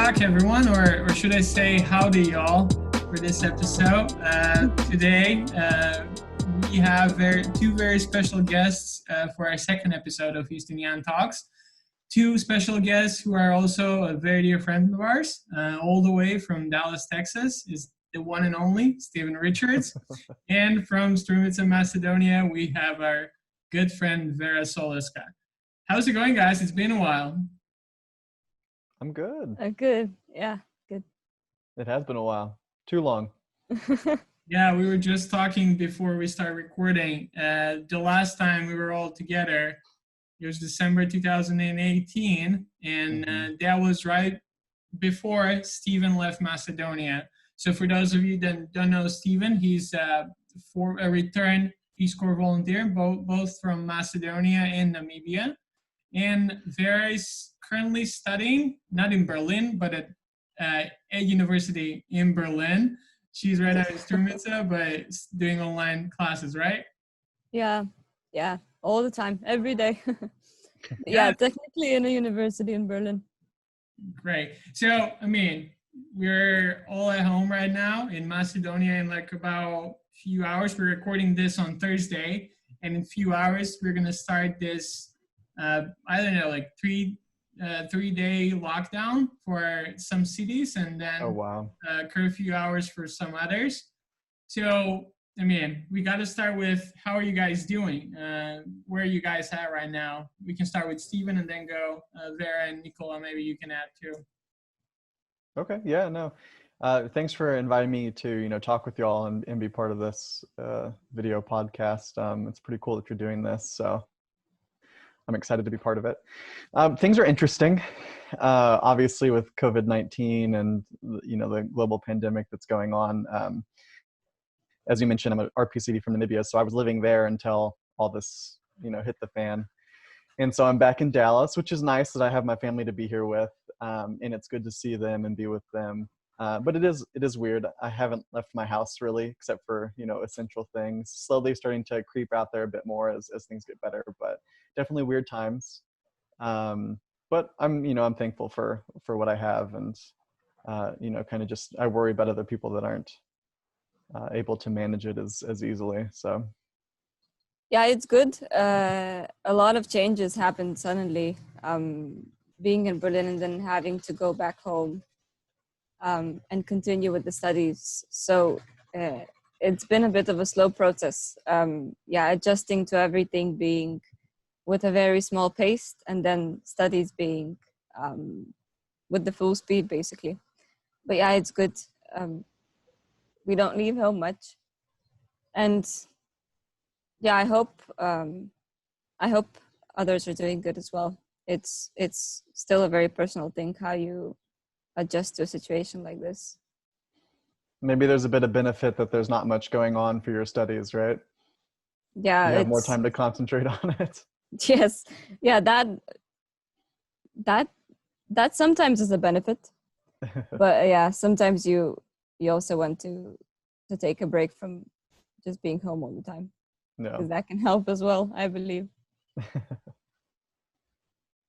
back, everyone, or should I say howdy, y'all, for this episode. Today, we have two very special guests for our second episode of Justinian Talks. Two special guests who are also a very dear friend of ours, all the way from Dallas, Texas, is the one and only Steven Richards. And from Strumica, Macedonia, we have our good friend Vera Soleska. How's it going, guys? It's been a while. I'm good. Good. Yeah, good. It has been a while. Too long. Yeah, we were just talking before we start recording. The last time we were all together, it was December 2018, and that was right before Steven left Macedonia. So for those of you that don't know Steven, he's a returned Peace Corps volunteer, both from Macedonia and Namibia. And Vera is currently studying, not in Berlin, but at a university in Berlin. She's right out of Strumica, but doing online classes, right? Yeah, all the time, every day. Yeah, technically in a university in Berlin. Great. So, I mean, we're all at home right now in Macedonia in like about a few hours. We're recording this on Thursday, and in a few hours, we're going to start this like 3-day lockdown for some cities, and then curfew hours for some others. So, I mean, we got to start with, how are you guys doing? Where are you guys at right now? We can start with Steven and then go Vera and Nikola. Maybe you can add too. Okay. Yeah. No. Thanks for inviting me to talk with y'all and be part of this video podcast. It's pretty cool that you're doing this. So I'm excited to be part of it. Things are interesting, obviously, with COVID-19 and the global pandemic that's going on. As you mentioned, I'm an RPCD from Namibia, so I was living there until all this hit the fan. And so I'm back in Dallas, which is nice that I have my family to be here with, and it's good to see them and be with them. But it is weird. I haven't left my house really, except for essential things. Slowly starting to creep out there a bit more as things get better, but definitely weird times. But I'm thankful for what I have, and kind of just I worry about other people that aren't able to manage it as easily. So yeah, it's good. A lot of changes happened suddenly. Being in Berlin and then having to go back home and continue with the studies. So it's been a bit of a slow process. Adjusting to everything being with a very small pace, and then studies being with the full speed, basically. But yeah, it's good. We don't leave home much, and yeah, I hope others are doing good as well. It's still a very personal thing how you adjust to a situation like this. Maybe there's a bit of benefit that there's not much going on for your studies, right? Yeah, you have more time to concentrate on it. Yes, yeah, that sometimes is a benefit, but yeah, sometimes you also want to take a break from just being home all the time. No, because that can help as well, I believe.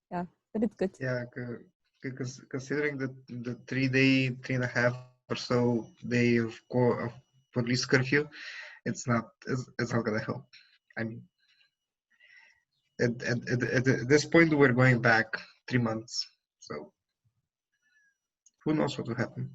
Yeah, but it's good. Yeah, because considering the 3.5 or so day of police curfew, it's not gonna help. I mean, at this point we're going back 3 months, so who knows what will happen.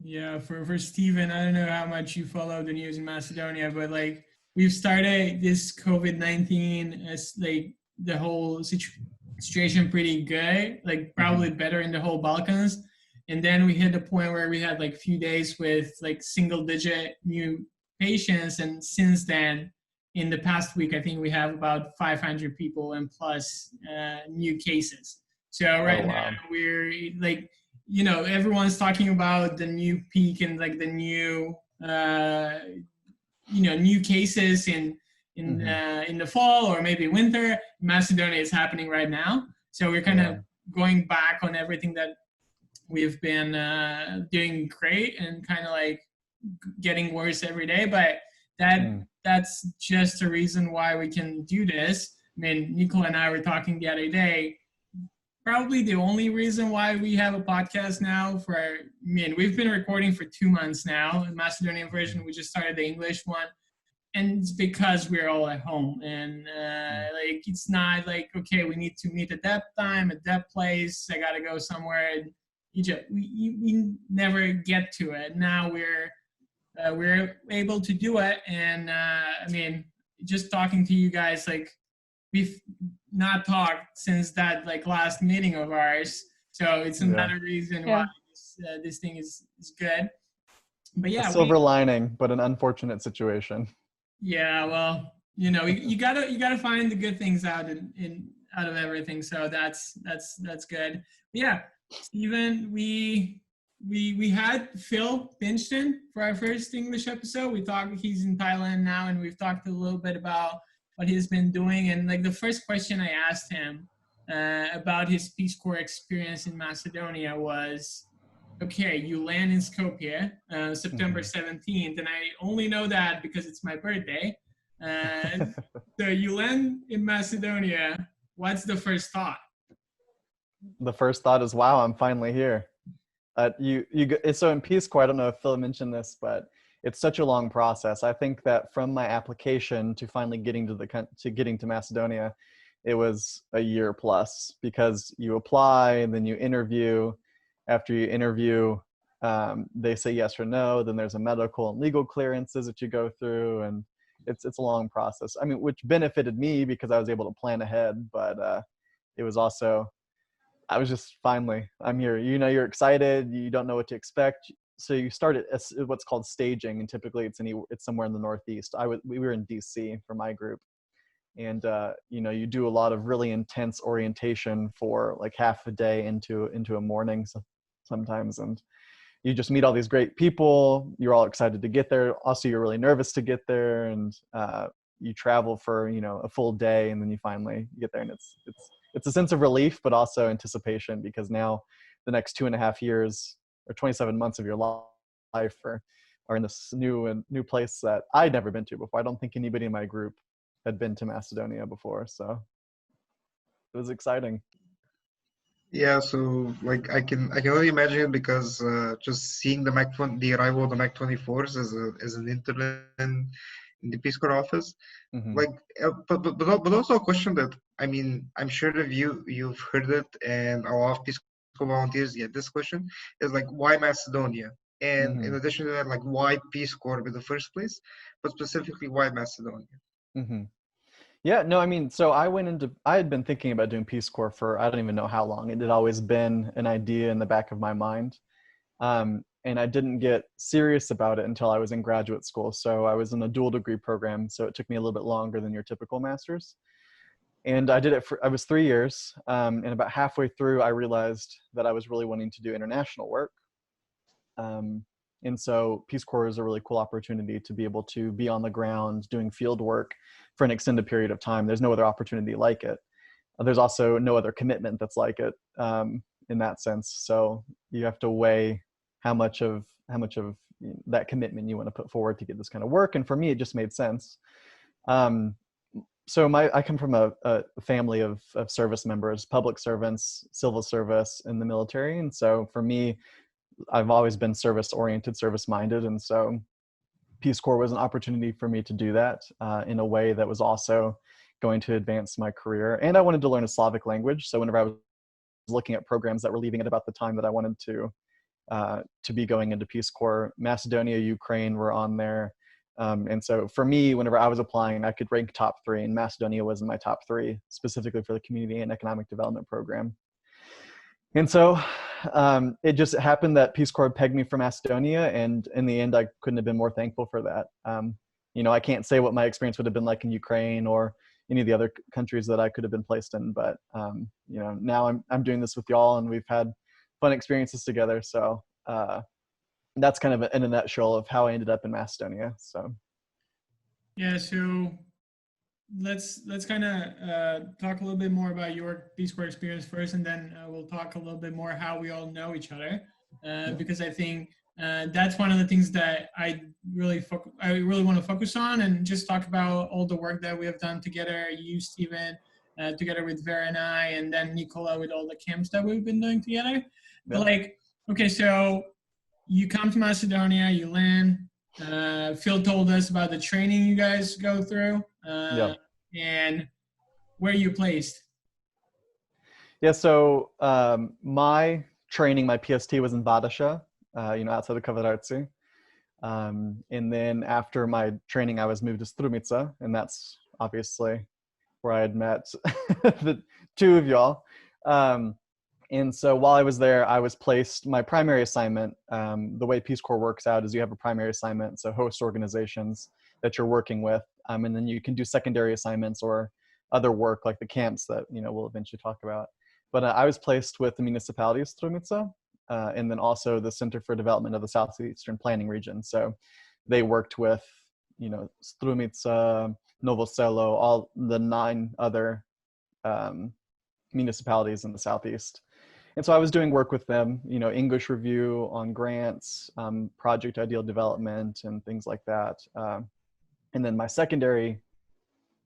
Yeah, for Steven, I don't know how much you follow the news in Macedonia, but like we've started this COVID-19 as like the whole situation pretty good, like probably better in the whole Balkans. And then we hit the point where we had like a few days with like single-digit new patients. And since then, in the past week, I think we have about 500 people and plus new cases. So now we're like, everyone's talking about the new peak and like the new, new cases in the fall or maybe winter. Macedonia is happening right now. So we're kind of going back on everything that we've been doing great and kind of like getting worse every day. But that's just a reason why we can do this. I mean, Nikola and I were talking the other day. probably the only reason why we have a podcast now. We've been recording for 2 months now. The Macedonian version, we just started the English one. And it's because we're all at home. And like, it's not like, okay, we need to meet at that time, at that place. I got to go somewhere. And we never get to it. Now we're able to do it. And I mean, just talking to you guys, like, we've not talked since that like last meeting of ours. So it's another reason why this thing is good. But yeah, a silver lining, but an unfortunate situation. Yeah, well, you know, you gotta find the good things out out of everything. So that's good. But yeah, Steven, we had Phil Pinston for our first English episode. He's in Thailand now, and we've talked a little bit about what he's been doing. And like the first question I asked him about his Peace Corps experience in Macedonia was, okay, you land in Skopje, September 17th, and I only know that because it's my birthday. So you land in Macedonia. What's the first thought? The first thought is, wow, I'm finally here. So in Peace Corps, I don't know if Phil mentioned this, but it's such a long process. I think that from my application to finally getting to Macedonia, it was a year plus, because you apply and then you interview. After you interview, they say yes or no. Then there's a medical and legal clearances that you go through, and it's a long process. I mean, which benefited me because I was able to plan ahead, but it was also, I was just finally, I'm here. You know, you're excited. You don't know what to expect, so you start at what's called staging, and typically it's somewhere in the Northeast. We were in DC for my group. And, you know, you do a lot of really intense orientation for like half a day into a morning sometimes. And you just meet all these great people. You're all excited to get there. Also, you're really nervous to get there. And you travel for, you know, a full day, and then you finally get there. And it's a sense of relief, but also anticipation, because now the next 2.5 years or 27 months of your life are in this new place that I'd never been to before. I don't think anybody in my group had been to Macedonia before, so it was exciting. Yeah, so like I can only imagine, because just seeing the arrival of the Mac 24s as an intern in the Peace Corps office, like, but also a question that, I mean, I'm sure that you've heard it, and a lot of Peace Corps volunteers get this question, is like, why Macedonia? And in addition to that, like, why Peace Corps in the first place, but specifically why Macedonia? Yeah, no, I mean, so I had been thinking about doing Peace Corps for, I don't even know how long. It had always been an idea in the back of my mind. And I didn't get serious about it until I was in graduate school. So I was in a dual degree program, so it took me a little bit longer than your typical master's. And I did it I was 3 years. And about halfway through, I realized that I was really wanting to do international work. And so Peace Corps is a really cool opportunity to be able to be on the ground doing field work for an extended period of time. There's no other opportunity like it. There's also no other commitment that's like it in that sense. So you have to weigh how much of that commitment you want to put forward to get this kind of work. And for me, it just made sense. So I come from a family of service members, public servants, civil service, and the military. And so for me, I've always been service-oriented, service-minded. And so Peace Corps was an opportunity for me to do that in a way that was also going to advance my career. And I wanted to learn a Slavic language. So whenever I was looking at programs that were leaving at about the time that I wanted to be going into Peace Corps, Macedonia, Ukraine were on there. And so for me, whenever I was applying, I could rank top 3, and Macedonia was in my top 3, specifically for the Community and Economic Development Program. And so it just happened that Peace Corps pegged me for Macedonia, and in the end, I couldn't have been more thankful for that. You know, I can't say what my experience would have been like in Ukraine or any of the other countries that I could have been placed in, but you know, now I'm doing this with y'all, and we've had fun experiences together. So that's kind of in a nutshell of how I ended up in Macedonia. So yeah, so let's kind of talk a little bit more about your Peace Corps experience first, and then we'll talk a little bit more how we all know each other, because I think that's one of the things that I really want to focus on, and just talk about all the work that we have done together. You, Steven, together with Vera and I, and then Nikola with all the camps that we've been doing together. But Yeah. like, okay, so you come to Macedonia, you land. Phil told us about the training you guys go through, Yeah. and where you placed. Yeah, so my training, my PST was in Vadasha, outside of Kavadarci. And then after my training, I was moved to Strumica, and that's obviously where I had met the two of y'all. And so while I was there, I was placed, my primary assignment, the way Peace Corps works out is you have a primary assignment, so host organizations that you're working with, and then you can do secondary assignments or other work like the camps that, we'll eventually talk about. But I was placed with the municipality of Strumica, and then also the Center for Development of the Southeastern Planning Region. So they worked with, Strumica, Novo Selo, all the 9 other municipalities in the Southeast. And so I was doing work with them, English review on grants, project ideal development, and things like that. And then my secondary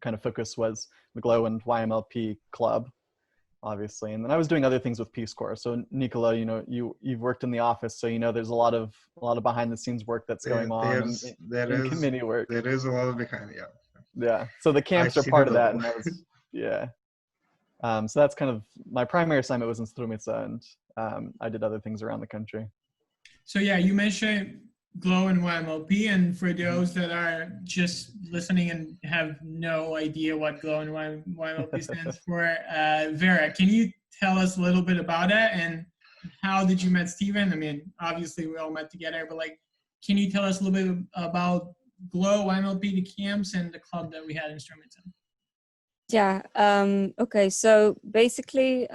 kind of focus was the GLOW and YMLP club, obviously. And then I was doing other things with Peace Corps. So Nikola, you've worked in the office, so there's a lot of behind the scenes work that's going on, and committee work. There is a lot of behind, yeah. Yeah. So the camps are I've part of seen it that, all. and that was yeah. So that's kind of my primary assignment was in Strumica, and I did other things around the country. So yeah, you mentioned GLOW and YMLP, and for those that are just listening and have no idea what GLOW and YMLP stands for, Vera, can you tell us a little bit about that, and how did you met Steven? I mean, obviously we all met together, but like, can you tell us a little bit about GLOW, YMLP, the camps, and the club that we had in Strumica? Yeah. Okay. So basically,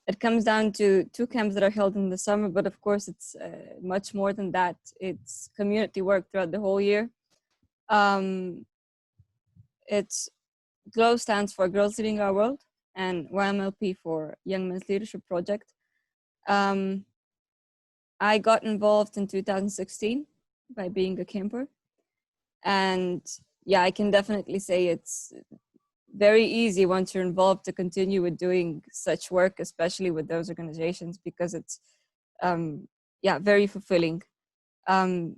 it comes down to 2 camps that are held in the summer, but of course it's much more than that. It's community work throughout the whole year. It's GLOW stands for Girls Leading Our World, and YMLP for Young Men's Leadership Project. I got involved in 2016 by being a camper, and yeah, I can definitely say it's very easy once you're involved to continue with doing such work, especially with those organizations, because it's very fulfilling. The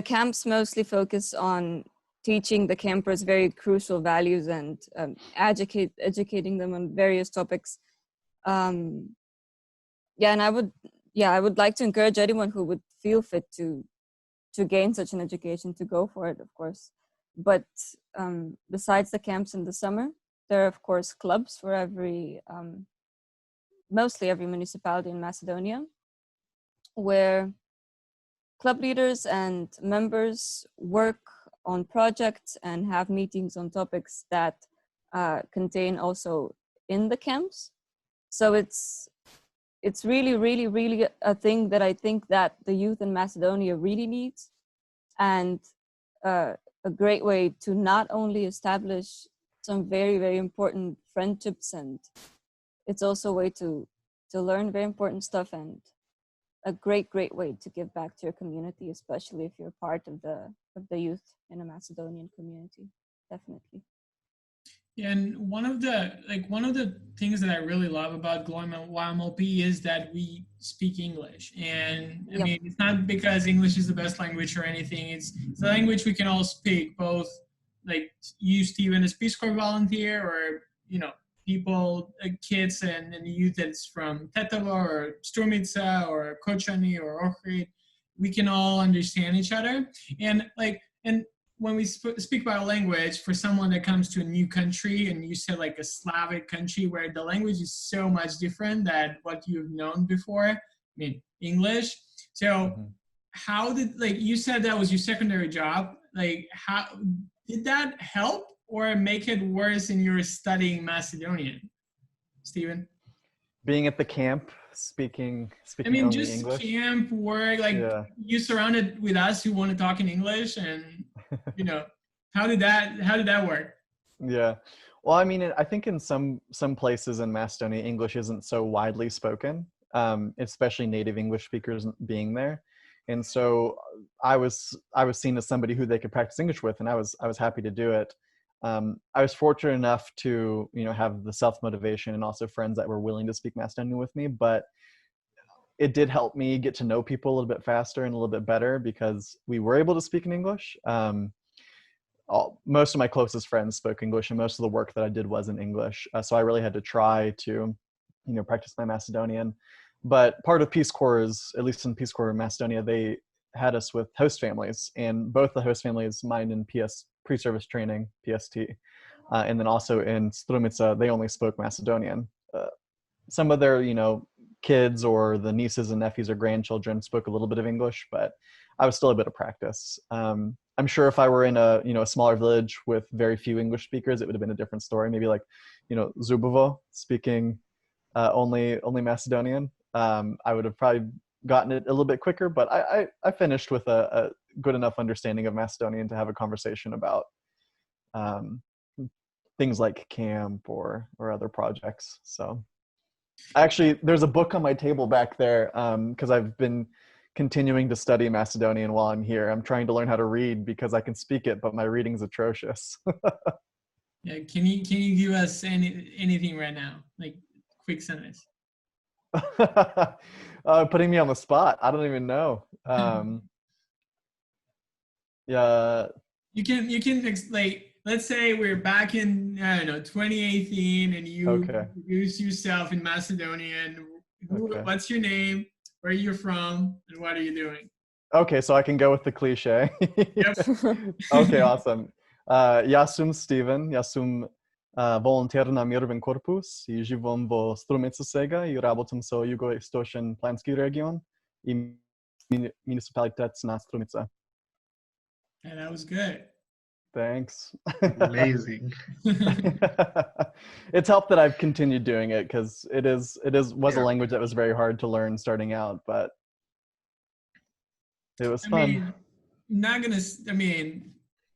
camps mostly focus on teaching the campers very crucial values and educating them on various topics. And I would like to encourage anyone who would feel fit to gain such an education to go for it, of course. But besides the camps in the summer, there are of course clubs for mostly every municipality in Macedonia, where club leaders and members work on projects and have meetings on topics that contain also in the camps. So it's really, really, really a thing that I think that the youth in Macedonia really needs, and a great way to not only establish some very, very important friendships, and it's also a way to learn very important stuff, and a great way to give back to your community, especially if you're part of the youth in a Macedonian community. Definitely. Yeah, and one of the things that I really love about GLOW and YMLP is that we speak English. And I mean, it's not because English is the best language or anything. It's a language we can all speak, both like you, Steven, as Peace Corps volunteer, or people, kids and the youth that's from Tetovo or Strumica or Kočani or Ohrid. We can all understand each other. And when we speak about language, for someone that comes to a new country, and you said like a Slavic country where the language is so much different than what you've known before, I mean, English. So how did, you said that was your secondary job, how did that help or make it worse in your studying Macedonian, Steven? Being at the camp, speaking I mean, only just English. camp work, you surrounded with us who want to talk in English, and how did that work? Yeah, well, I mean, I think in some places in Macedonia, English isn't so widely spoken, especially native English speakers being there, and so I was seen as somebody who they could practice English with, and I was happy to do it. I was fortunate enough to, have the self-motivation and also friends that were willing to speak Macedonian with me, but it did help me get to know people a little bit faster and a little bit better because we were able to speak in English. Most of my closest friends spoke English, and most of the work that I did was in English. So I really had to try to, practice my Macedonian. But part of Peace Corps is, at least in Peace Corps in Macedonia, they had us with host families, and both the host families, mine in pre-service training, PST, and then also in Strumica, they only spoke Macedonian. Some of their, kids or the nieces and nephews or grandchildren spoke a little bit of English, but I was still a bit of practice. I'm sure if I were in a smaller village with very few English speakers, it would have been a different story. Maybe like, Zubovo speaking only Macedonian. I would have probably gotten it a little bit quicker, but I finished with a good enough understanding of Macedonian to have a conversation about things like camp or other projects. So actually, there's a book on my table back there because I've been continuing to study Macedonian while I'm here. I'm trying to learn how to read because I can speak it, but my reading's atrocious. Yeah, can you give us anything right now, like quick sentence? Putting me on the spot. I don't even know. Yeah. You can like, let's say we're back in, I don't know, 2018, and you Okay. introduce yourself in Macedonian. Okay. What's your name? Where you're from? And what are you doing? Okay, so I can go with the cliche. Yep. Okay, awesome. Ja Steven, ja volonter na Mirovin Korpus i živom vo Strumicu сега и работам со Jugoistočен planski region i municipalitet na Strumica. Yeah, that was good. Thanks. Amazing. It's helped that I've continued doing it because it was a Yeah. language that was very hard to learn starting out, but it was fun.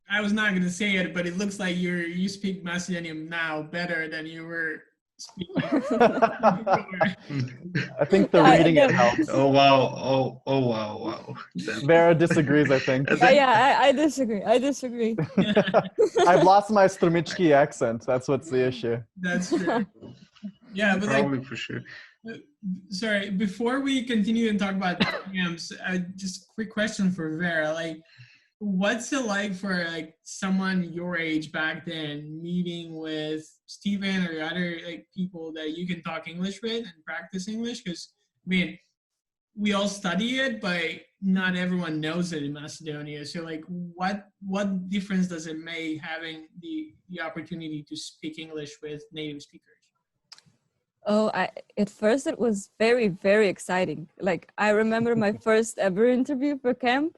I was not gonna say it, but it looks like you speak Macedonian now better than you were speaking before. I think the reading it helps. Oh wow! Oh wow! Vera disagrees, I think. I disagree. I've lost my Strumički accent. That's what's the issue. That's true. Yeah, but Probably for sure. sorry, before we continue and talk about camps, just a quick question for Vera. Like, what's it like for like someone your age back then, meeting with Steven or other like people that you can talk English with and practice English? Because we all study it, but not everyone knows it in Macedonia. So like, what difference does it make having the opportunity to speak English with native speakers? Oh, at first it was very, very exciting. Like, I remember my first ever interview for camp,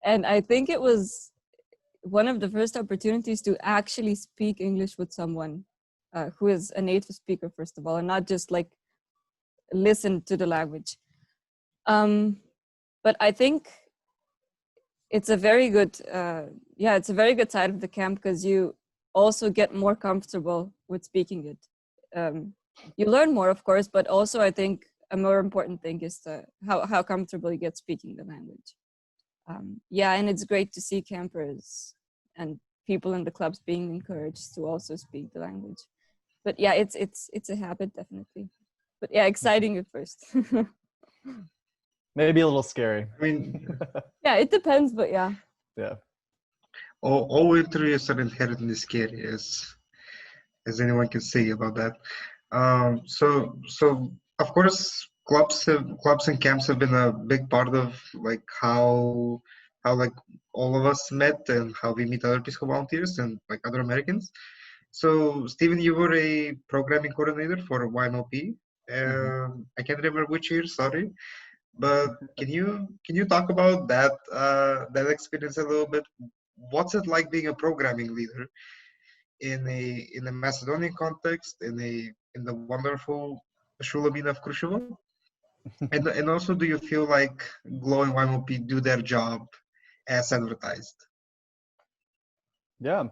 and I think it was one of the first opportunities to actually speak English with someone who is a native speaker, first of all, and not just like listen to the language. But I think it's a very good, it's a very good side of the camp because you also get more comfortable with speaking it. You learn more, of course, but also I think a more important thing is how comfortable you get speaking the language. And it's great to see campers and people in the clubs being encouraged to also speak the language. But yeah, it's a habit, definitely. But yeah, exciting at first. Maybe a little scary. I mean, Yeah, it depends, but yeah. Yeah. all interviews are inherently scary, as anyone can say about that. So of course, clubs and camps have been a big part of like how like all of us met and how we meet other Peace Corps volunteers and like other Americans. So Steven, you were a programming coordinator for YMLP. I can't remember which year, sorry, but can you talk about that experience a little bit? What's it like being a programming leader in a Macedonian context, in the wonderful Shulamina of Kruševo? And also, do you feel like GLOW and YMLP do their job as advertised? Yeah.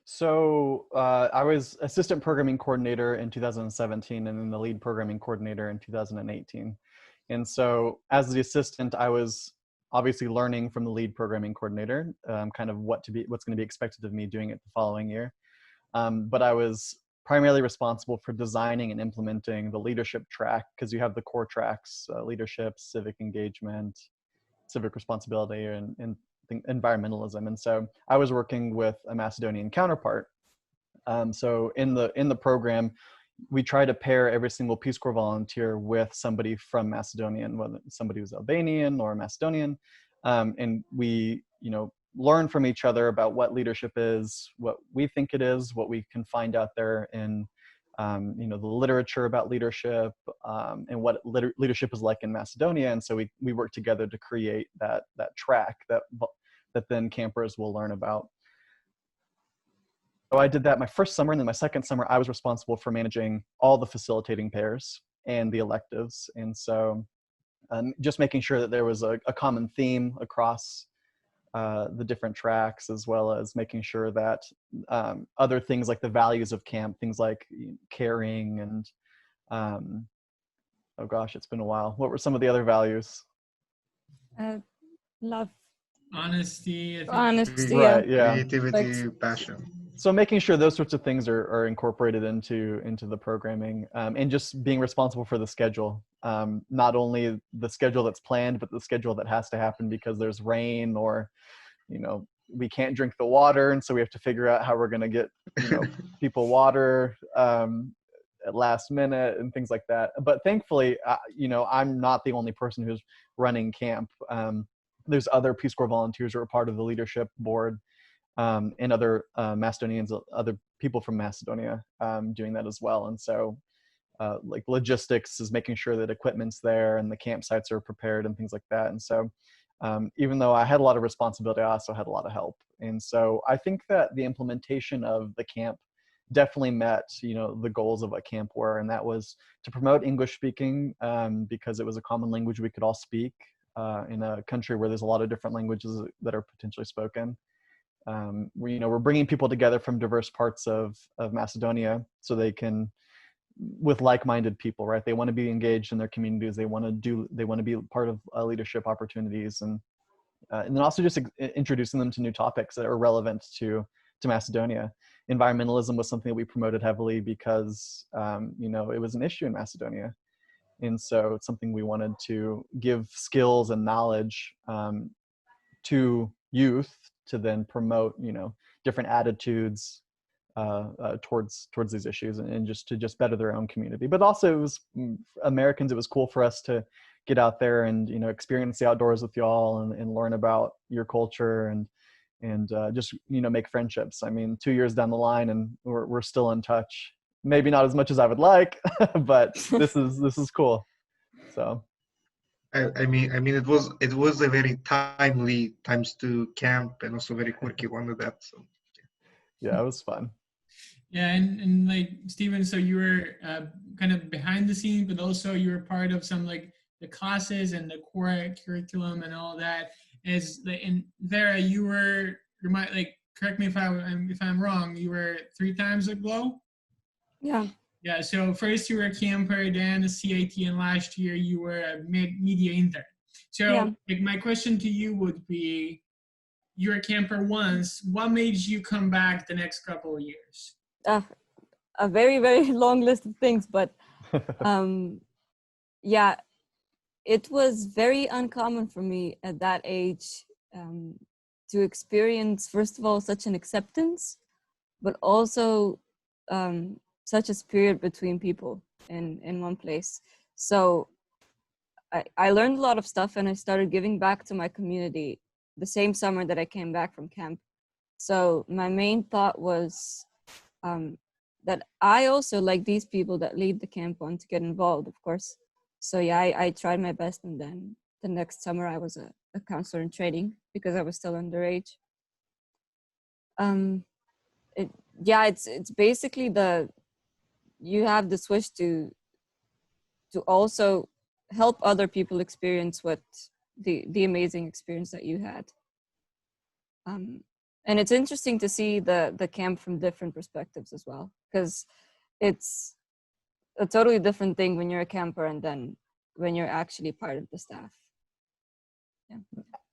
So I was assistant programming coordinator in 2017 and then the lead programming coordinator in 2018. And so as the assistant, I was obviously learning from the lead programming coordinator, kind of what's going to be expected of me doing it the following year. but I was primarily responsible for designing and implementing the leadership track, because you have the core tracks: leadership, civic engagement, civic responsibility, and environmentalism. And so I was working with a Macedonian counterpart. So in the program, we try to pair every single Peace Corps volunteer with somebody from Macedonia, whether somebody who's Albanian or Macedonian, and we, learn from each other about what leadership is, what we think it is, what we can find out there in, the literature about leadership, and what leadership is like in Macedonia. And so we work together to create that track that then campers will learn about. So I did that my first summer, and then my second summer, I was responsible for managing all the facilitating pairs and the electives. And so just making sure that there was a common theme across the different tracks, as well as making sure that other things like the values of camp, things like caring and, oh gosh, it's been a while. What were some of the other values? Love. Honesty. I think. Honesty. Right, yeah. Creativity, passion. So making sure those sorts of things are incorporated into the programming, and just being responsible for the schedule. Not only the schedule that's planned, but the schedule that has to happen because there's rain, or, we can't drink the water. And so we have to figure out how we're going to get, people water at last minute and things like that. But thankfully, I'm not the only person who's running camp. There's other Peace Corps volunteers who are part of the leadership board, and other Macedonians, other people from Macedonia doing that as well. And so like logistics is making sure that equipment's there and the campsites are prepared and things like that. And so even though I had a lot of responsibility, I also had a lot of help. And so I think that the implementation of the camp definitely met, the goals of what camp were. And that was to promote English speaking, because it was a common language we could all speak in a country where there's a lot of different languages that are potentially spoken. We're bringing people together from diverse parts of Macedonia so they can, with like-minded people, right? They want to be engaged in their communities. They want to be part of leadership opportunities, and then also just introducing them to new topics that are relevant to Macedonia. Environmentalism was something that we promoted heavily because, it was an issue in Macedonia. And so it's something we wanted to give skills and knowledge to youth to then promote, different attitudes towards these issues, and just to better their own community. But also, it was Americans. It was cool for us to get out there and experience the outdoors with y'all and learn about your culture and just make friendships. I mean, 2 years down the line, and we're still in touch. Maybe not as much as I would like, but this is cool. So. I mean, it was a very timely times to camp, and also very quirky one of that. So yeah, it was fun. Yeah, and like Steven, so you were kind of behind the scenes, but also you were part of some like the classes and the core curriculum and all that. And Vera, you might like correct me if I'm wrong. You were 3 times at GLOW. Yeah. Yeah, so first you were a camper, then a CIT, and last year you were a media intern. So like my question to you would be, you're a camper once, what made you come back the next couple of years? A very, very long list of things, but yeah, it was very uncommon for me at that age to experience, first of all, such an acceptance, but also such a spirit between people in one place. So I learned a lot of stuff, and I started giving back to my community the same summer that I came back from camp. So my main thought was that I also, like these people that lead the camp, want to get involved, of course. So yeah, I tried my best, and then the next summer I was a counselor in training because I was still underage. It's basically you have the switch to also help other people experience what the amazing experience that you had. And it's interesting to see the camp from different perspectives as well, because it's a totally different thing when you're a camper and then when you're actually part of the staff. Yeah.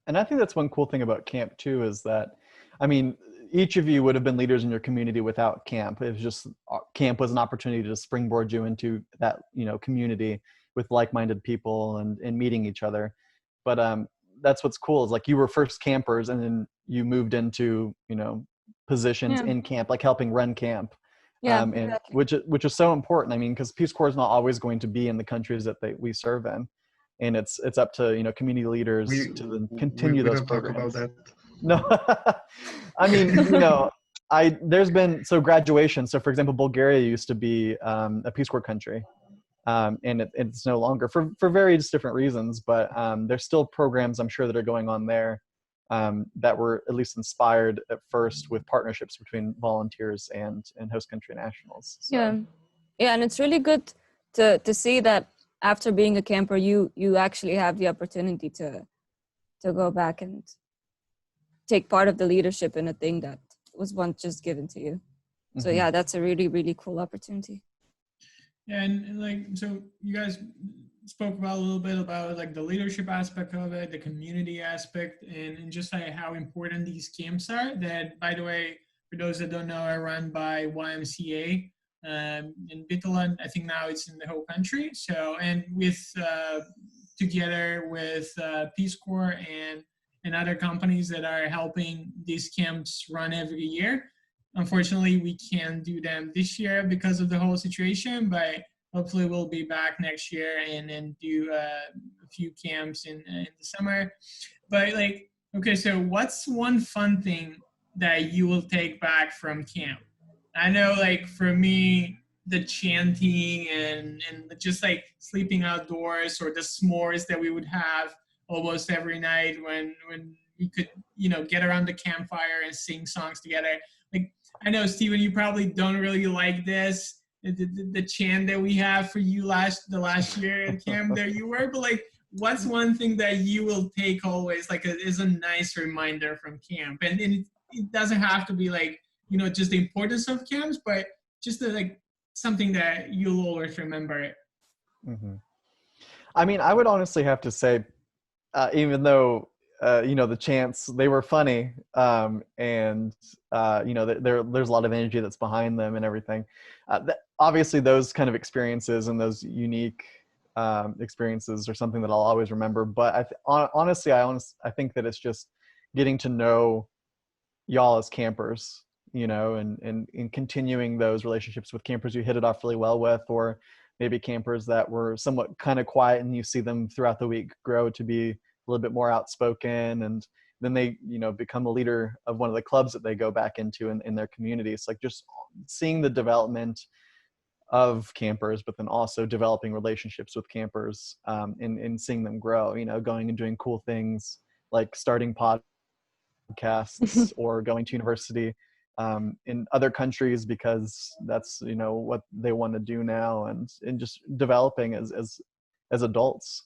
And I think that's one cool thing about camp too, is that, I mean, each of you would have been leaders in your community without camp. It was just camp was an opportunity to springboard you into that, you know, community with like-minded people and meeting each other. But that's what's cool is like you were first campers and then you moved into, you know, positions in camp, like helping run camp. And exactly. which is so important. I mean, because Peace Corps is not always going to be in the countries that we serve in, and it's up to, you know, community leaders to then continue We those don't talk about programs. that. No, I mean, you know, there's been graduation. So for example, Bulgaria used to be a Peace Corps country, and it's no longer for various different reasons. But there's still programs I'm sure that are going on there that were at least inspired at first with partnerships between volunteers and host country nationals. So. Yeah, and it's really good to see that after being a camper, you actually have the opportunity to go back and take part of the leadership in a thing that was once just given to you. So yeah, that's a really, really cool opportunity. Yeah, and like, so you guys spoke about a little bit about like the leadership aspect of it, the community aspect, and just like how important these camps are. That, by the way, for those that don't know, are run by YMCA in Bitola. I think now it's in the whole country. So, and with together with Peace Corps and other companies that are helping these camps run every year. Unfortunately, we can't do them this year because of the whole situation, but hopefully we'll be back next year and do a few camps in the summer. But like, okay, so what's one fun thing that you will take back from camp? I know, like, for me, the chanting and just like sleeping outdoors, or the s'mores that we would have almost every night when we could, you know, get around the campfire and sing songs together. Like, I know, Steven, you probably don't really like this, the chant that we have for you the last year at camp there you were, but like, what's one thing that you will take always, like, is a nice reminder from camp? And it doesn't have to be like, you know, just the importance of camps, but just like something that you'll always remember it. I mean, I would honestly have to say, even though you know, the chants, they were funny, and you know, there's a lot of energy that's behind them and everything. Obviously, those kind of experiences and those unique experiences are something that I'll always remember. But honestly, I think that it's just getting to know y'all as campers, you know, and continuing those relationships with campers you hit it off really well with, or maybe campers that were somewhat kind of quiet and you see them throughout the week grow to be a little bit more outspoken, and then they, you know, become a leader of one of the clubs that they go back into in their communities. Like, just seeing the development of campers, but then also developing relationships with campers, and seeing them grow, you know, going and doing cool things like starting podcasts or going to university in other countries because that's, you know, what they want to do now, and just developing as adults.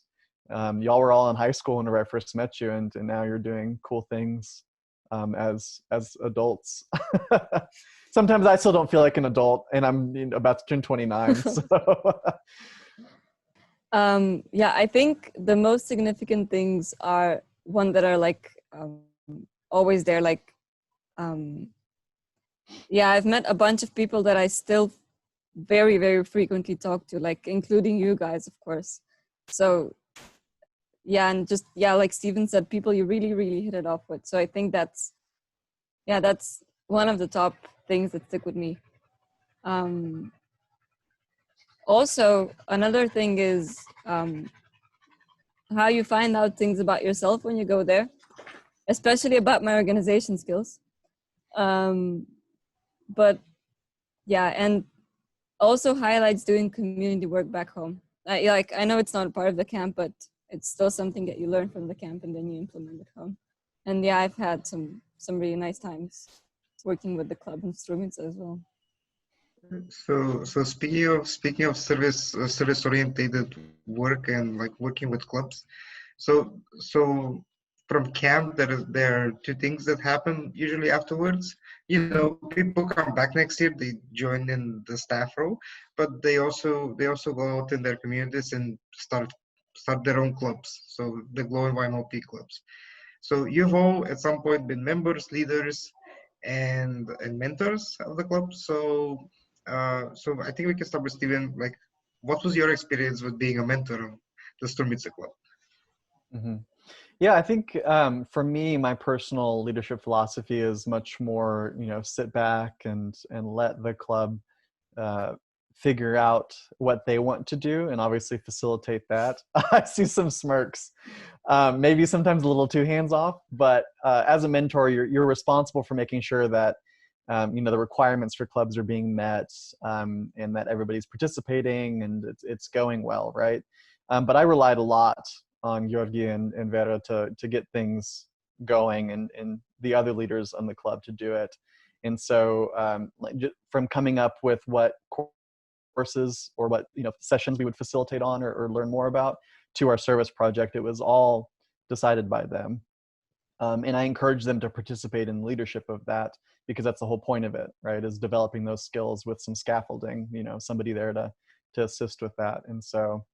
Y'all were all in high school whenever I first met you, and now you're doing cool things as adults. Sometimes I still don't feel like an adult, and I'm about to turn 29. So. Yeah, I think the most significant things are one that are like always there. Like, yeah, I've met a bunch of people that I still very, very frequently talk to, like including you guys, of course. So yeah, and just, yeah, like Steven said, people you really, really hit it off with. So I think that's one of the top things that stick with me. Also, another thing is how you find out things about yourself when you go there, especially about my organization skills. But yeah, and also highlights doing community work back home. I know it's not a part of the camp, but it's still something that you learn from the camp and then you implement at home. And yeah, I've had some really nice times working with the club instruments as well. So speaking of service oriented work and like working with clubs, so from camp there are two things that happen usually afterwards. You know, people come back next year, they join in the staff role, but they also go out in their communities and start their own clubs. So the GLOW YMLP clubs. So you've all at some point been members, leaders, and mentors of the club. So so I think we can start with Steven. Like, what was your experience with being a mentor of the Strumica Club? Mm-hmm. Yeah, I think for me, my personal leadership philosophy is much more, sit back and let the club figure out what they want to do, and obviously facilitate that. I see some smirks, maybe sometimes a little too hands off, but as a mentor, you're responsible for making sure that the requirements for clubs are being met, and that everybody's participating and it's going well, right? But I relied a lot on Gjorgi and Vera to get things going, and the other leaders on the club to do it. And so from coming up with what courses or what sessions we would facilitate on or learn more about, to our service project, it was all decided by them. And I encourage them to participate in leadership of that, because that's the whole point of it, right? Is developing those skills with some scaffolding, somebody there to assist with that. And so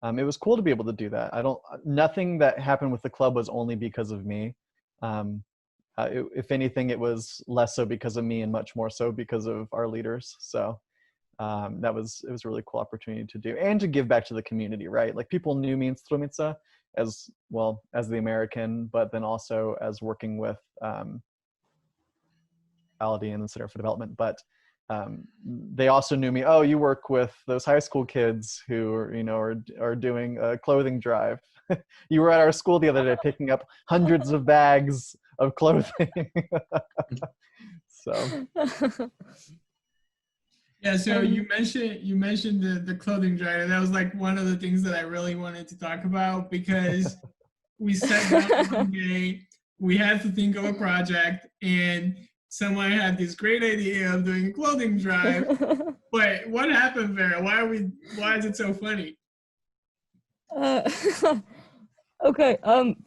it was cool to be able to do that. Nothing that happened with the club was only because of me. If anything, it was less so because of me and much more so because of our leaders. So it was a really cool opportunity to do, and to give back to the community, right? Like, people knew me in Strumica as well as the American, but then also as working with Aldi and the Center for Development. But they also knew me. Oh, you work with those high school kids who are doing a clothing drive. You were at our school the other day picking up hundreds of bags of clothing. So. Yeah, so you mentioned the clothing drive, and that was like one of the things that I really wanted to talk about, because we sat down one day, we had to think of a project, and someone had this great idea of doing a clothing drive. But what happened, Vera? Why is it so funny? Okay.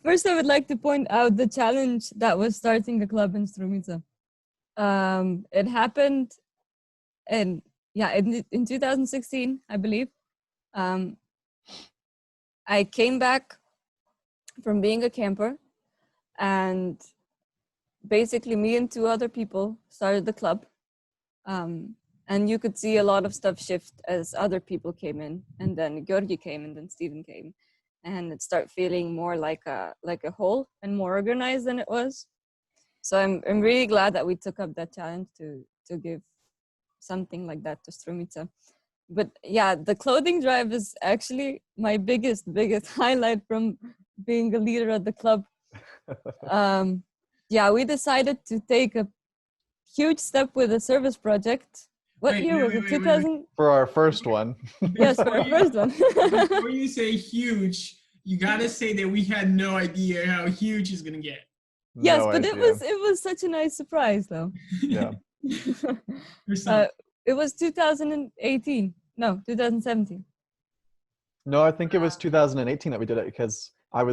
First, I would like to point out the challenge that was starting a club in Strumica. It happened in 2016, I believe. I came back from being a camper, and basically me and two other people started the club. And you could see a lot of stuff shift as other people came in, and then Gjorgi came, and then Steven came, and it started feeling more like a whole and more organized than it was. So I'm really glad that we took up that challenge to give something like that to Strumica. But yeah, the clothing drive is actually my biggest highlight from being a leader at the club. Yeah, we decided to take a huge step with a service project. What year was it? 2000? For our first one. Yes, for our first one. Before you say huge, you gotta say that we had no idea how huge it's gonna get. Yes, but it was such a nice surprise, though. Yeah. It was 2018. No, 2017. No, I think it was 2018 that we did it, because or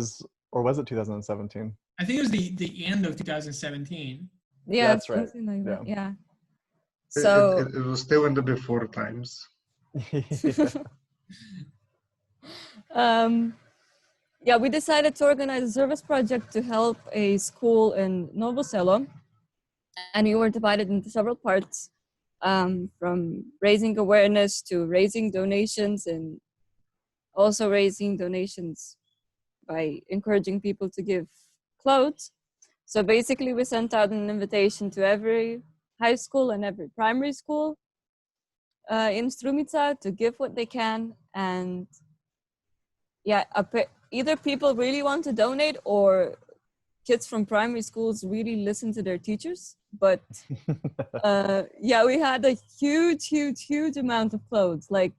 was it 2017? I think it was the end of 2017. Yeah, that's right. Like that. Yeah. It So it was still in the before times. yeah, we decided to organize a service project to help a school in Novo Selo, and we were divided into several parts, from raising awareness to raising donations, and also raising donations by encouraging people to give clothes. So basically, we sent out an invitation to every high school and every primary school in Strumica to give what they can. And yeah, either people really want to donate, or kids from primary schools really listen to their teachers. But yeah, we had a huge amount of clothes, like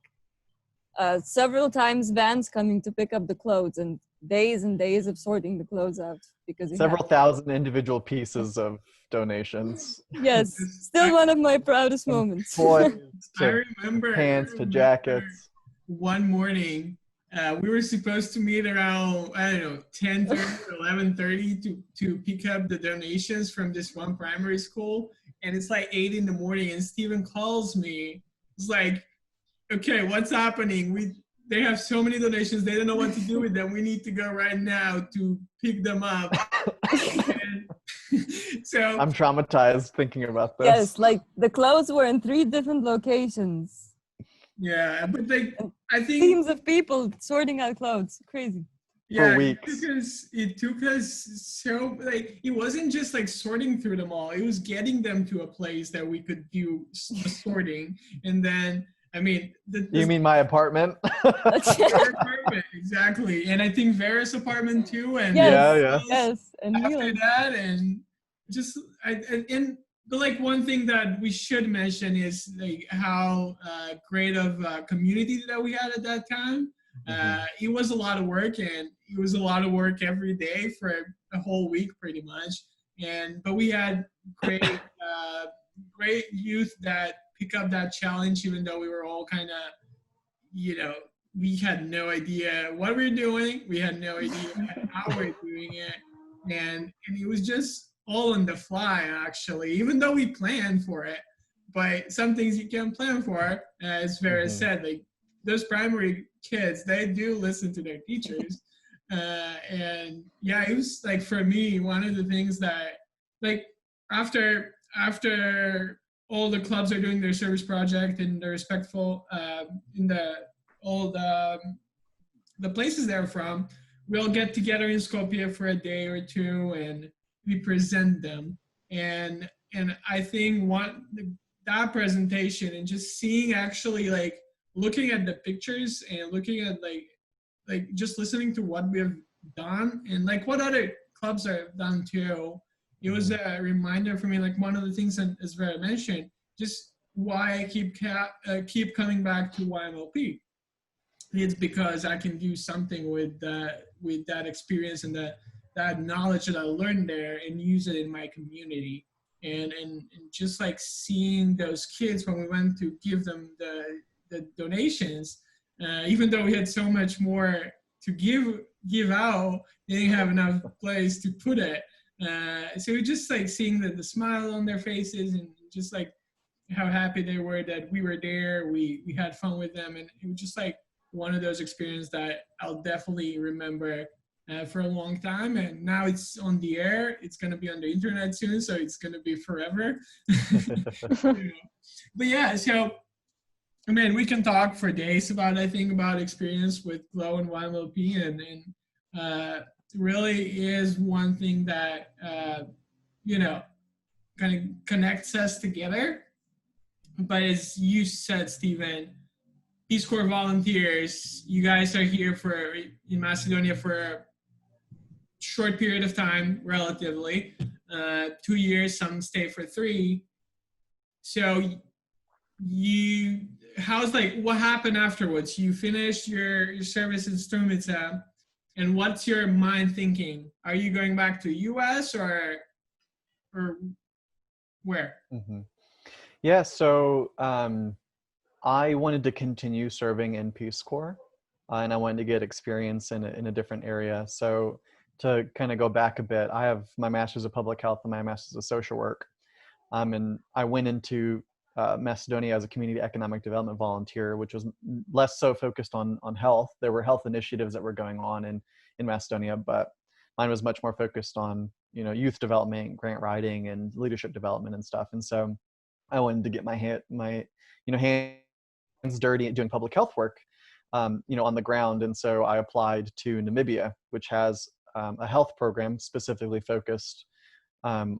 several times vans coming to pick up the clothes, and days of sorting the clothes out, because several thousand individual pieces of donations. Yes, still one of my proudest moments. I remember pants to jackets. One morning, we were supposed to meet around, I don't know, 10:30 or 11:30 to pick up the donations from this one primary school. And it's like 8 in the morning, and Steven calls me. It's like, okay, what's happening? They have so many donations, they don't know what to do with them. We need to go right now to pick them up. And So I'm traumatized thinking about this. Yes, like the clothes were in 3 different locations. yeah, but like I think Teams of people sorting out clothes. Crazy. yeah, weeks. it took us so like it wasn't just like sorting through them all. It was getting them to a place that we could do the sorting, and then I mean, You mean my apartment? your apartment exactly, and I think Vera's apartment too, and Yes, yeah. yes. And after Milan. that, and just but like one thing that we should mention is like how great of a community that we had at that time. It was a lot of work, and it was a lot of work every day for a whole week, pretty much. But we had great youth that pick up that challenge, even though we were all kind of, we had no idea what we were doing. We had no idea how we were doing it, and it was just all on the fly, actually. Even though we planned for it, but some things you can't plan for, as Vera said, like those primary kids, they do listen to their teachers. And yeah, it was like for me one of the things that like after all the clubs are doing their service project and they're respectful in all the places they're from, we'll get together in Skopje for a day or two and we present them. And I think that presentation and just seeing actually like looking at the pictures and looking at like just listening to what we have done and like what other clubs have done too. It was a reminder for me, like one of the things that, as Vera mentioned, just why I keep coming back to YMLP. It's because I can do something with that experience and that knowledge that I learned there and use it in my community. And just like seeing those kids when we went to give them the donations, even though we had so much more to give out, they didn't have enough place to put it. So just like seeing the smile on their faces and just like how happy they were that we were there, we had fun with them, and it was just like one of those experiences that I'll definitely remember for a long time. And now it's on the air. It's going to be on the internet soon, so it's going to be forever. But yeah, so I mean, we can talk for days about experience with GLOW and YMLP, and really is one thing that kind of connects us together. But as you said, Steven, Peace Corps volunteers, you guys are here in Macedonia for a short period of time, relatively, 2 years. Some stay for 3. So what happened afterwards? You finished your service in Strumica, and what's your mind thinking? Are you going back to US or where? Yeah, so I wanted to continue serving in Peace Corps, and I wanted to get experience in a different area. So to kind of go back a bit, I have my master's of public health and my master's of social work. And I went into Macedonia as a community economic development volunteer, which was less so focused on health. There were health initiatives that were going on in Macedonia, but mine was much more focused on, youth development, grant writing, and leadership development and stuff. And so I wanted to get my hands dirty at doing public health work, on the ground. And so I applied to Namibia, which has a health program specifically focused on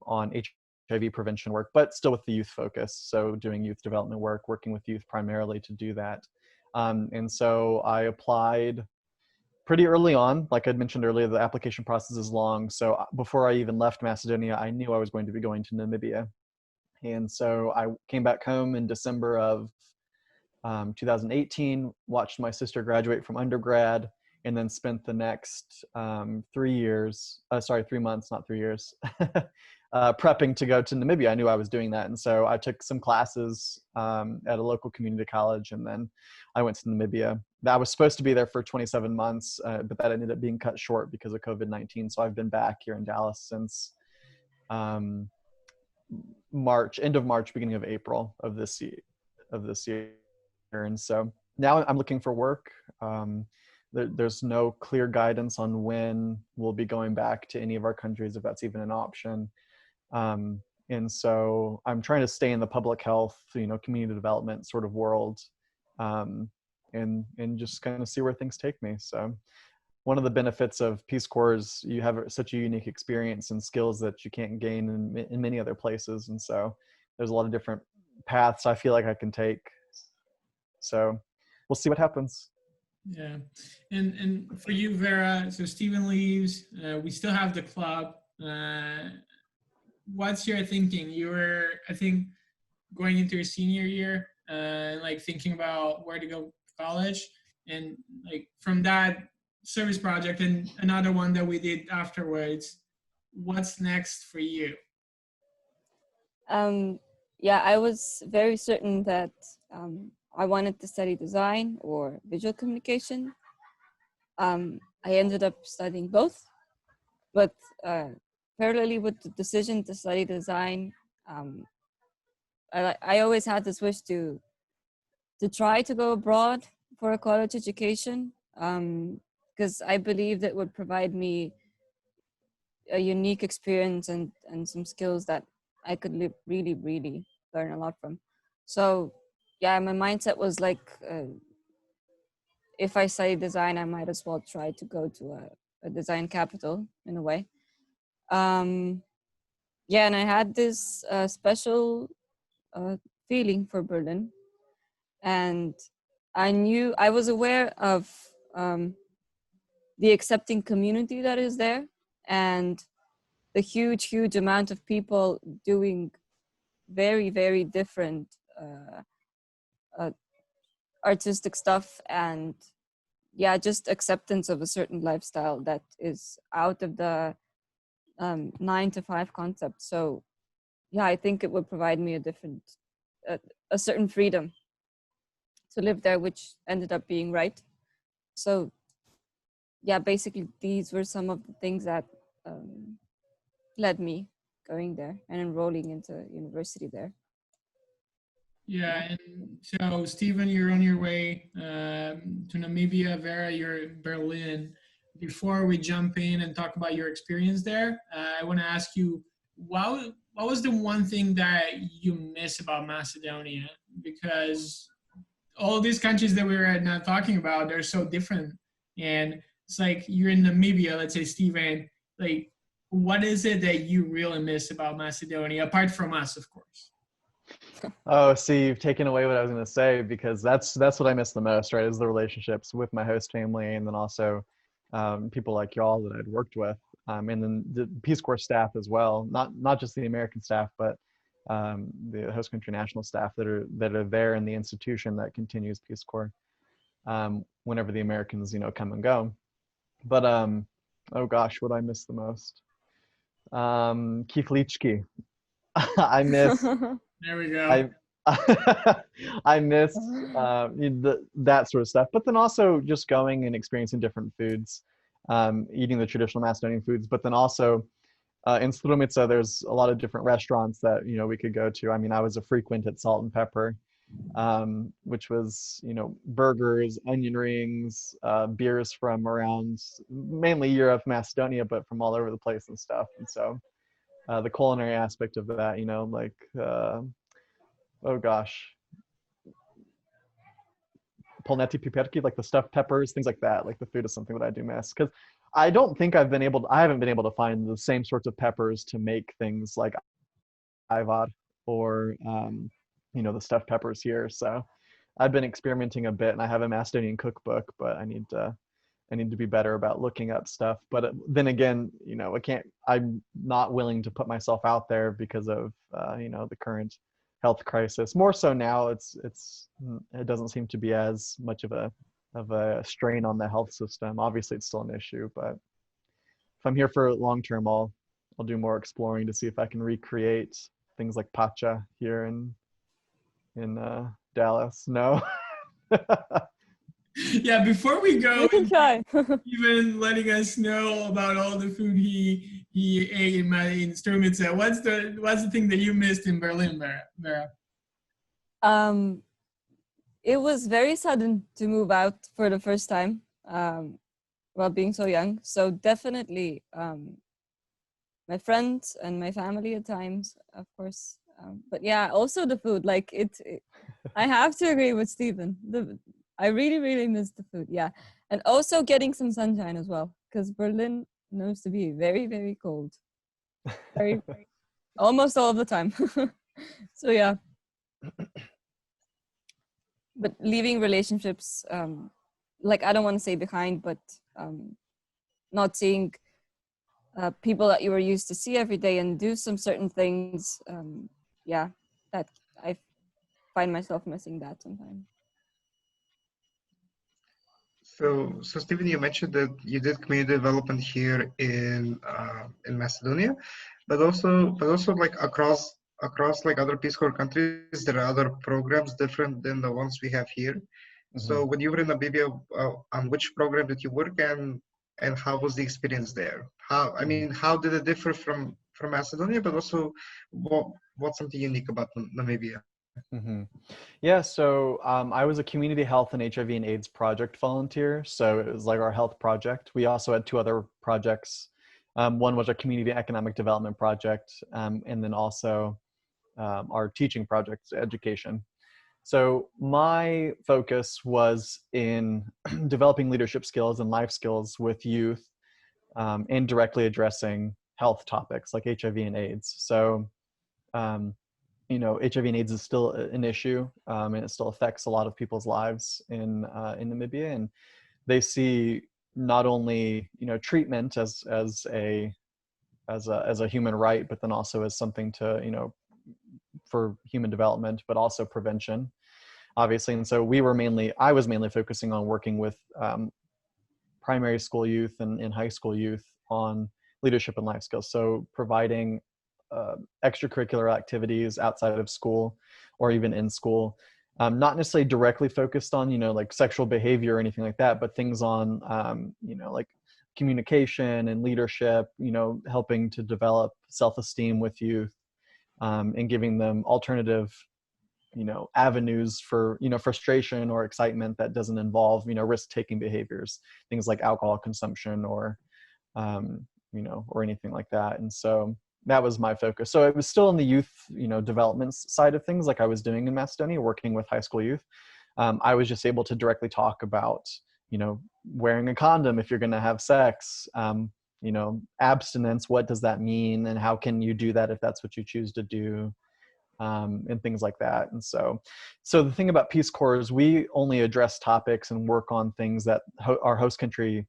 HIV prevention work, but still with the youth focus. So doing youth development work, working with youth primarily to do that. And so I applied pretty early on. Like I'd mentioned earlier, the application process is long. So before I even left Macedonia, I knew I was going to be going to Namibia. And so I came back home in December of 2018, watched my sister graduate from undergrad, and then spent the next 3 months, not 3 years, prepping to go to Namibia. I knew I was doing that. And so I took some classes at a local community college, and then I went to Namibia. I was supposed to be there for 27 months, but that ended up being cut short because of COVID-19. So I've been back here in Dallas since end of March, beginning of April of this year. And so now I'm looking for work. There's no clear guidance on when we'll be going back to any of our countries, if that's even an option. And so I'm trying to stay in the public health, community development sort of world, and just kind of see where things take me. So one of the benefits of Peace Corps is you have such a unique experience and skills that you can't gain in many other places. And so there's a lot of different paths I feel like I can take. So we'll see what happens. Yeah. And for you, Vera, so Steven leaves, we still have the club. What's your thinking? You were, I think, going into your senior year, like thinking about where to go to college, and like from that service project and another one that we did afterwards, what's next for you? Yeah, I was very certain that I wanted to study design or visual communication. I ended up studying both, but parallelly with the decision to study design, I always had this wish to try to go abroad for a college education, because I believed it would provide me a unique experience and some skills that I could really, really learn a lot from. So yeah, my mindset was like, if I study design, I might as well try to go to a design capital in a way. Yeah, and I had this special feeling for Berlin, and I was aware of the accepting community that is there, and the huge amount of people doing very, very different artistic stuff, and yeah, just acceptance of a certain lifestyle that is out of the 9 to 5 concept. So yeah, I think it would provide me a certain freedom to live there, which ended up being right. So yeah, basically these were some of the things that led me going there and enrolling into university there. Yeah, and so Steven, you're on your way to Namibia. Vera, you're in Berlin. Before we jump in and talk about your experience there, I want to ask you, what was the one thing that you miss about Macedonia? Because all these countries that we were now talking about, they're so different. And it's like you're in Namibia, let's say, Steven, like, what is it that you really miss about Macedonia, apart from us, of course? Oh, see, you've taken away what I was going to say, because that's what I miss the most, right? Is the relationships with my host family, and then also people like y'all that I'd worked with, and then the Peace Corps staff as well. Not just the American staff, but the host country national staff that are there in the institution that continues Peace Corps whenever the Americans come and go. But oh gosh, what I miss the most? Kiflichki. I miss. There we go. I miss that sort of stuff, but then also just going and experiencing different foods, eating the traditional Macedonian foods, but then also in Strumica, there's a lot of different restaurants that we could go to. I mean, I was a frequent at Salt and Pepper, which was burgers, onion rings, beers from around mainly Europe, Macedonia, but from all over the place and stuff. And so the culinary aspect of that, like oh gosh, polneti piperki, like the stuffed peppers, things like that. Like the food is something that I do miss, because I don't think I haven't been able to find the same sorts of peppers to make things like ivad or the stuffed peppers here. So I've been experimenting a bit, and I have a Macedonian cookbook, but I need to be better about looking up stuff. But then again, I'm not willing to put myself out there because of the current health crisis. More so now, it doesn't seem to be as much of a strain on the health system. Obviously, it's still an issue, but if I'm here for long term, I'll do more exploring to see if I can recreate things like pacha here in Dallas. No. Yeah, before we go, You can try. even letting us know about all the food he ate in Strumica, what's the thing that you missed in Berlin, Vera? It was very sudden to move out for the first time while being so young. So definitely my friends and my family at times, of course. But yeah, also the food. Like I have to agree with Steven. I really, really miss the food. Yeah, and also getting some sunshine as well, because Berlin knows to be very, very cold. Very, almost all of the time. So yeah. But leaving relationships, like I don't want to say behind, but not seeing people that you were used to see every day and do some certain things, yeah, that I find myself missing that sometimes. So Stephen, you mentioned that you did community development here in Macedonia, but also like across like other Peace Corps countries, there are other programs different than the ones we have here. So when you were in Namibia, on which program did you work, and how was the experience there? How did it differ from Macedonia, but also what's something unique about Namibia? Mm-hmm. Yeah, so I was a community health and HIV and AIDS project volunteer. So it was like our health project. We also had two other projects. One was a community economic development project, and then also our teaching project, education. So my focus was in developing leadership skills and life skills with youth, and directly addressing health topics like HIV and AIDS. So HIV and AIDS is still an issue, and it still affects a lot of people's lives in Namibia, and they see not only treatment as a human right, but then also as something to for human development, but also prevention, obviously. And so I was mainly focusing on working with primary school youth and high school youth on leadership and life skills. So providing extracurricular activities outside of school or even in school, not necessarily directly focused on like sexual behavior or anything like that, but things on like communication and leadership, helping to develop self-esteem with youth, and giving them alternative avenues for frustration or excitement that doesn't involve risk-taking behaviors, things like alcohol consumption or or anything like that. And so that was my focus. So it was still in the youth, development side of things, like I was doing in Macedonia, working with high school youth. I was just able to directly talk about, wearing a condom if you're going to have sex, abstinence, what does that mean? And how can you do that if that's what you choose to do? And things like that. And so the thing about Peace Corps is we only address topics and work on things that our host country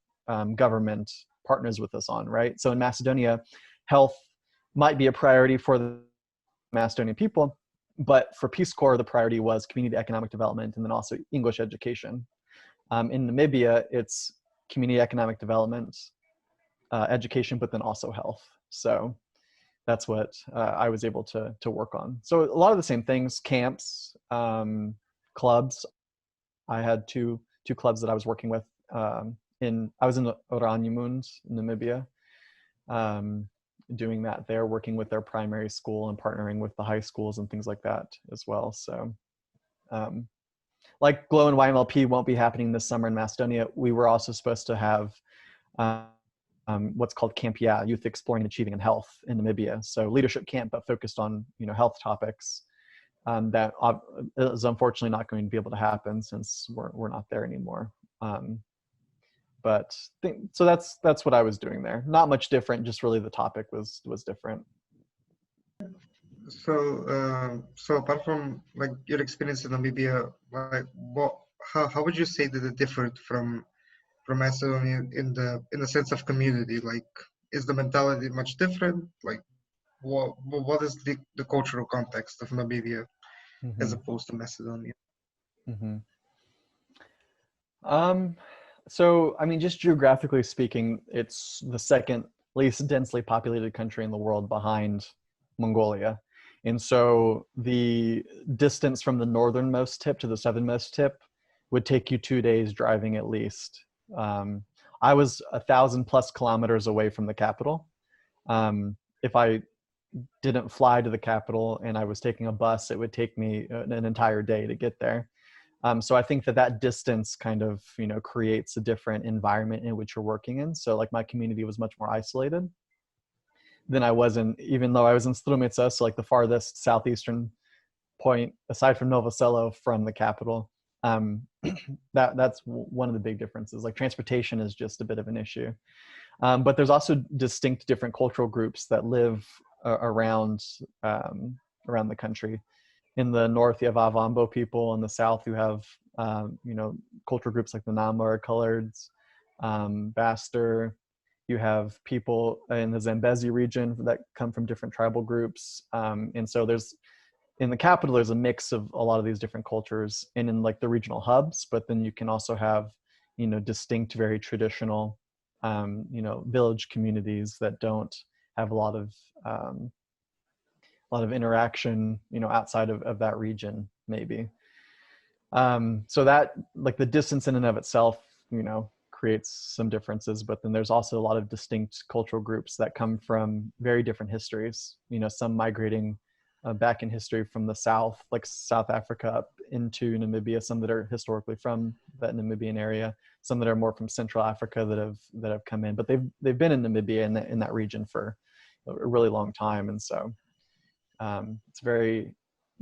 government partners with us on, right? So in Macedonia, health might be a priority for the Macedonian people, but for Peace Corps, the priority was community economic development and then also English education. In Namibia, it's community economic development, education, but then also health. So that's what I was able to work on. So a lot of the same things, camps, clubs. I had two clubs that I was working with. I was in Oraniemund, Namibia, doing that there, working with their primary school and partnering with the high schools and things like that as well. So like GLOW and YMLP won't be happening this summer in Macedonia. We were also supposed to have what's called Camp Yeah, Youth Exploring and Achieving in Health in Namibia. So leadership camp, but focused on health topics. That is unfortunately not going to be able to happen since we're not there anymore. So that's what I was doing there. Not much different, just really the topic was different. So apart from like your experience in Namibia, like how would you say that it differed from Macedonia in the sense of community? Like, is the mentality much different? Like, what is the cultural context of Namibia as opposed to Macedonia? So I mean, just geographically speaking, it's the second least densely populated country in the world behind Mongolia. And so the distance from the northernmost tip to the southernmost tip would take you 2 days driving at least. I was 1,000+ kilometers away from the capital. If I didn't fly to the capital and I was taking a bus, it would take me an entire day to get there. So I think that distance kind of, creates a different environment in which you're working in. So like my community was much more isolated. than I was even though I was in Strumica, so like the farthest southeastern point aside from Novo Selo from the capital. That's one of the big differences. Like transportation is just a bit of an issue. But there's also distinct different cultural groups that live around the country. In the north, you have Avambo people. In the south, you have cultural groups like the Nama or Coloreds, Baster. You have people in the Zambezi region that come from different tribal groups, and so in the capital, there's a mix of a lot of these different cultures, and in like the regional hubs. But then you can also have, distinct, very traditional, village communities that don't have a lot of interaction, outside of that region, maybe. So that, like, the distance in and of itself, creates some differences. But then there's also a lot of distinct cultural groups that come from very different histories. Some migrating back in history from the south, like South Africa, up into Namibia. Some that are historically from that Namibian area. Some that are more from Central Africa that have come in. But they've been in Namibia in that region for a really long time, and so it's a very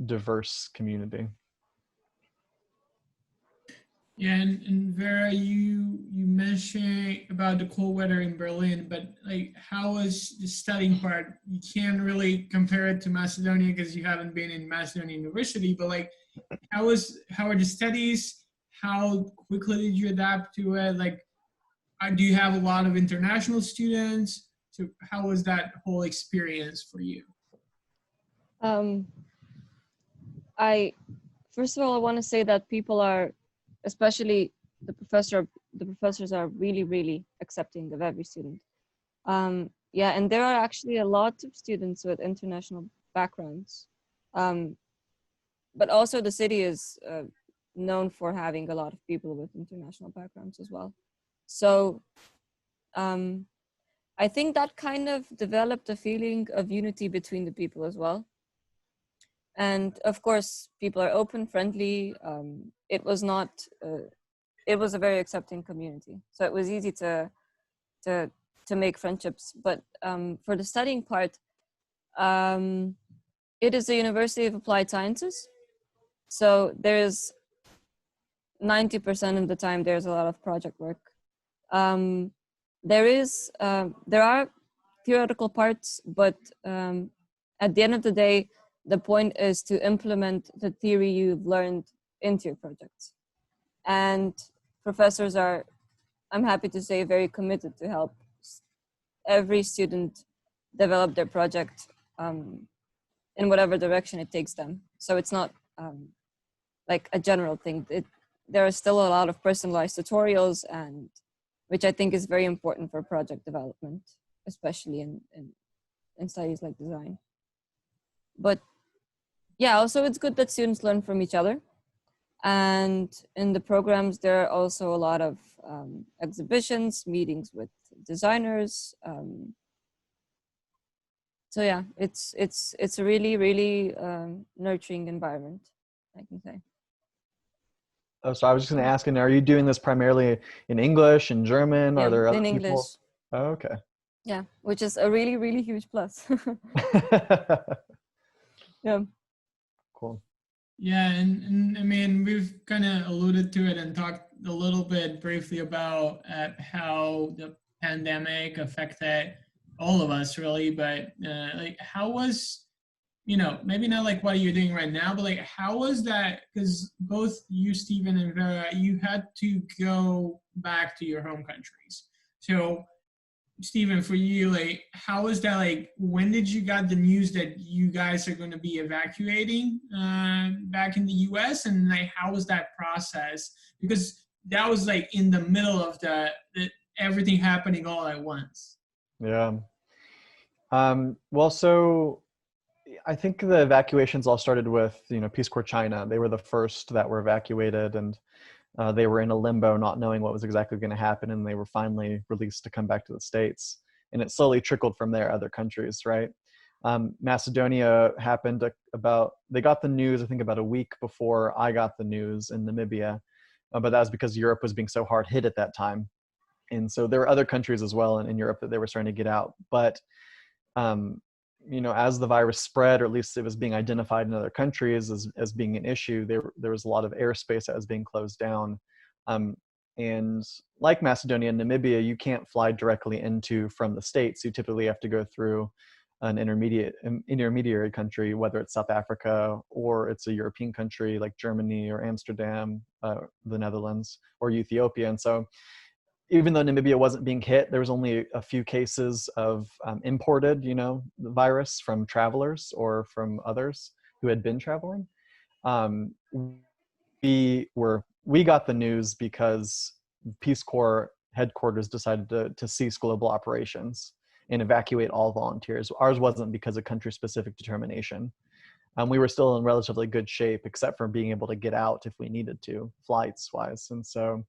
diverse community. Yeah, and Vera, you mentioned about the cold weather in Berlin, but like, how was the studying part? You can't really compare it to Macedonia because you haven't been in Macedonia University, but like, how are the studies? How quickly did you adapt to it? Like, do you have a lot of international students? So how was that whole experience for you? First of all, I want to say that people are, especially the professors are really, really accepting of every student. Yeah, and there are actually a lot of students with international backgrounds. But also the city is known for having a lot of people with international backgrounds as well. So I think that kind of developed a feeling of unity between the people as well. And of course, people are open, friendly. It was a very accepting community. So it was easy to make friendships. But for the studying part, it is the University of Applied Sciences. So there's 90% of the time, there's a lot of project work. There are theoretical parts, but at the end of the day, the point is to implement the theory you've learned into your projects. And professors are, I'm happy to say, very committed to help every student develop their project in whatever direction it takes them. So it's not like a general thing. There are still a lot of personalized tutorials, and which I think is very important for project development, especially in studies like design. But yeah, also it's good that students learn from each other. And in the programs, there are also a lot of exhibitions, meetings with designers. So yeah, it's a really, really nurturing environment, I can say. Oh, so I was just going to ask, and are you doing this primarily in English and German? Yeah, Are there other in people? English. Oh, okay. Yeah, which is a really, really huge plus. Yeah. Cool. Yeah, and I mean, we've kind of alluded to it and talked a little bit briefly about how the pandemic affected all of us, really. But like, how was, maybe not like what you're doing right now, but like, how was that? Because both you, Steven, and Vera, you had to go back to your home countries. So, Steven, for you, like, how was that? Like, when did you got the news that you guys are going to be evacuating back in the U.S. and like, how was that process? Because that was like in the middle of the everything happening all at once. Yeah. Well, so I think the evacuations all started with, Peace Corps China. They were the first that were evacuated, and they were in a limbo, not knowing what was exactly going to happen, and they were finally released to come back to the States. And it slowly trickled from there, other countries, right? Macedonia happened they got the news, I think, about a week before I got the news in Namibia, but that was because Europe was being so hard hit at that time. And so there were other countries as well in Europe that they were starting to get out. But as the virus spread, or at least it was being identified in other countries as being an issue, there was a lot of airspace that was being closed down. And like Macedonia and Namibia, you can't fly directly into from the States. You typically have to go through an intermediary country, whether it's South Africa or it's a European country like Germany or Amsterdam, the Netherlands, or Ethiopia. And so even though Namibia wasn't being hit, there was only a few cases of imported, the virus from travelers or from others who had been traveling. We got the news because Peace Corps headquarters decided to cease global operations and evacuate all volunteers. Ours wasn't because of country-specific determination. We were still in relatively good shape, except for being able to get out if we needed to, flights-wise. And so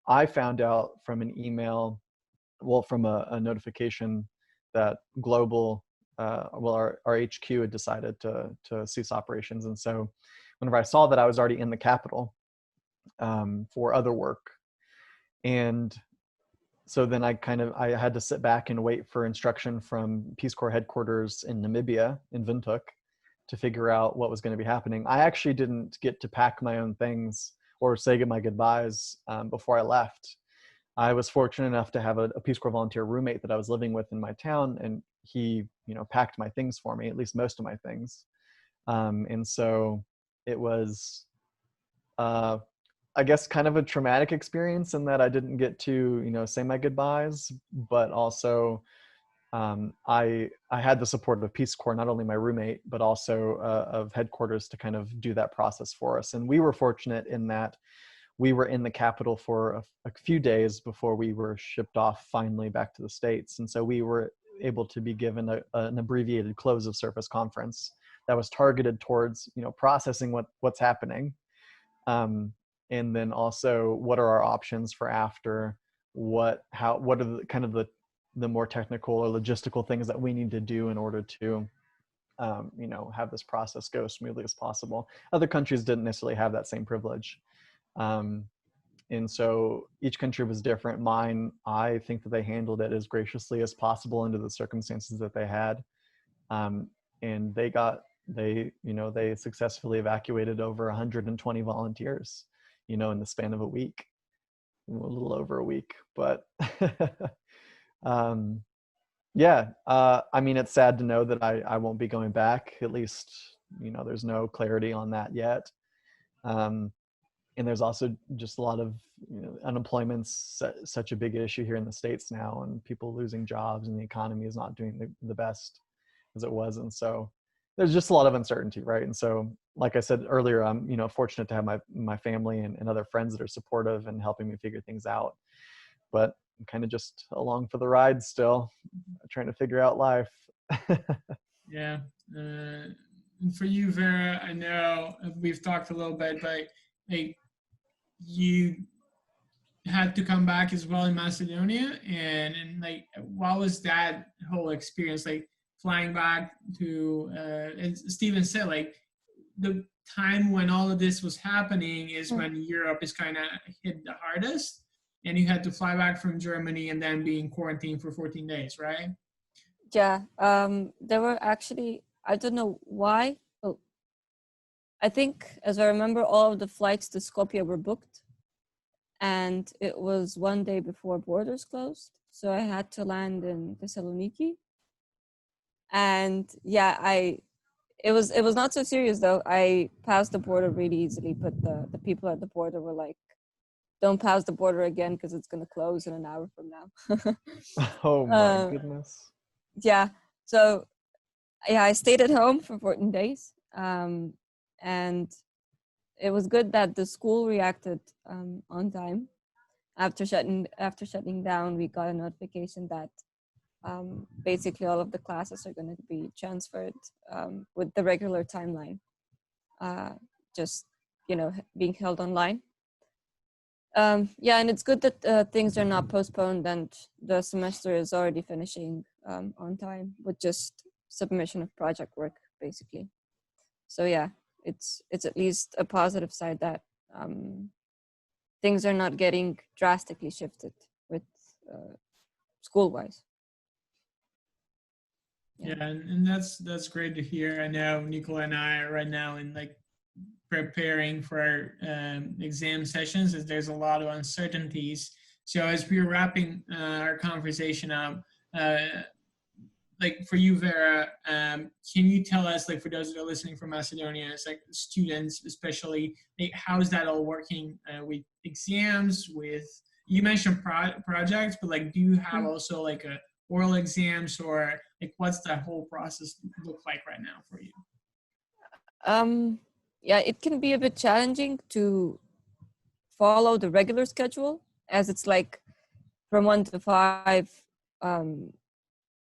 I found out from an email, from a notification that global, our HQ had decided to cease operations. And so whenever I saw that, I was already in the capital for other work. And so then I had to sit back and wait for instruction from Peace Corps headquarters in Namibia, in Windhoek, to figure out what was going to be happening. I actually didn't get to pack my own things or say my goodbyes before I left. I was fortunate enough to have a Peace Corps volunteer roommate that I was living with in my town, and he, packed my things for me, at least most of my things. And so it was, I guess, kind of a traumatic experience in that I didn't get to, say my goodbyes, but also I had the support of Peace Corps, not only my roommate, but also of headquarters to kind of do that process for us. And we were fortunate in that we were in the capital for a few days before we were shipped off finally back to the States. And so we were able to be given an abbreviated close of service conference that was targeted towards, processing what's happening. And then also what are our options for after, what are the kind of the more technical or logistical things that we need to do in order to, have this process go as smoothly as possible. Other countries didn't necessarily have that same privilege. And so each country was different. Mine, I think that they handled it as graciously as possible under the circumstances that they had. And they successfully evacuated over 120 volunteers, in the span of a week, a little over a week, but it's sad to know that I won't be going back. At least, there's no clarity on that yet. And there's also just a lot of, unemployment's such a big issue here in the States now, and people losing jobs, and the economy is not doing the best as it was. And so there's just a lot of uncertainty, right? And so, like I said earlier, I'm, fortunate to have my family and other friends that are supportive and helping me figure things out. But I'm kind of just along for the ride still, trying to figure out life. Yeah. And for you, Vera, I know we've talked a little bit, but you had to come back as well in Macedonia, and what was that whole experience like, flying back to as Steven said, the time when all of this was happening is when Europe is kind of hit the hardest, and you had to fly back from Germany and then be in quarantine for 14 days, right? Yeah, there were actually, I don't know why. Oh, I think, as I remember, all of the flights to Skopje were booked, and it was one day before borders closed. So I had to land in Thessaloniki. And yeah, it was not so serious though. I passed the border really easily, but the people at the border were like, don't pass the border again because it's going to close in an hour from now. Oh my goodness. Yeah. So yeah, I stayed at home for 14 days. And it was good that the school reacted on time. After shutting down, we got a notification that basically all of the classes are going to be transferred with the regular timeline, just being held online. Yeah, and it's good that things are not postponed and the semester is already finishing on time with just submission of project work, basically. So yeah, it's at least a positive side that things are not getting drastically shifted with school-wise. Yeah, and that's great to hear. I know Nikola and I are right now in like preparing for our exam sessions, as there's a lot of uncertainties. So as we're wrapping our conversation up, like for you, Vera, can you tell us, like for those that are listening from Macedonia, as like students especially, like, how's that all working with exams? With, you mentioned projects, but like, do you have also like a oral exams, or like what's that whole process look like right now for you? Yeah, it can be a bit challenging to follow the regular schedule, as it's like from 1 to 5,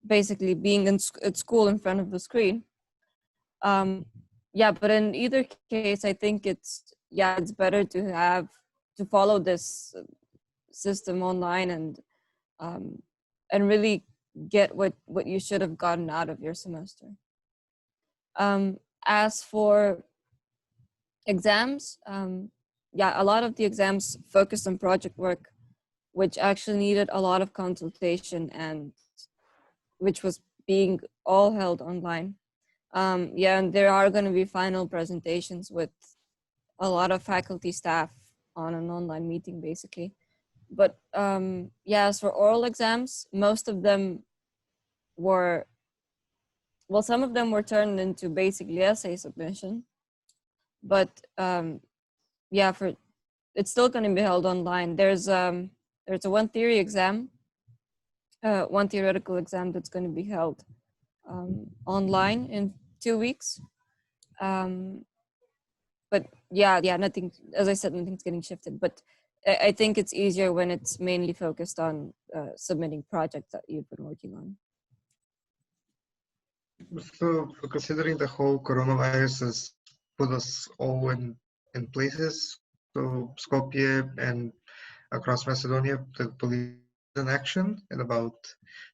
basically being at school in front of the screen. Yeah, but in either case, I think it's better to follow this system online and really get what you should have gotten out of your semester. As for exams, a lot of the exams focused on project work, which actually needed a lot of consultation and which was being all held online. And there are going to be final presentations with a lot of faculty staff on an online meeting, basically. But as for oral exams, most of them were, some of them were turned into basically essay submission. But it's still going to be held online. There's a one theory exam, one theoretical exam that's going to be held online in 2 weeks. But nothing, as I said, nothing's getting shifted. But I think it's easier when it's mainly focused on submitting projects that you've been working on. So considering the whole coronavirus has put us all in places, so Skopje and across Macedonia, the police in action in about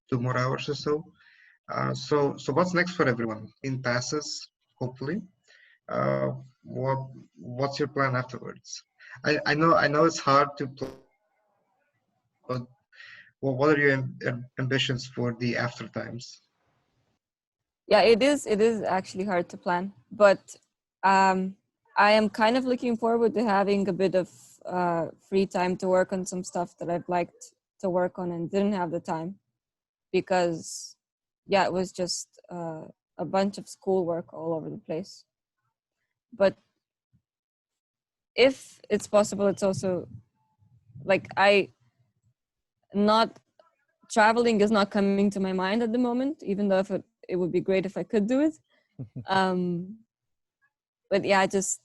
2 more hours or so. So what's next for everyone? In passes, hopefully. What's your plan afterwards? I know it's hard to plan, but what are your ambitions for the after times? Yeah, it is actually hard to plan, but I am kind of looking forward to having a bit of free time to work on some stuff that I've liked to work on and didn't have the time, because it was just a bunch of schoolwork all over the place. But if it's possible, it's also like not traveling is not coming to my mind at the moment, even though if it would be great if I could do it. But just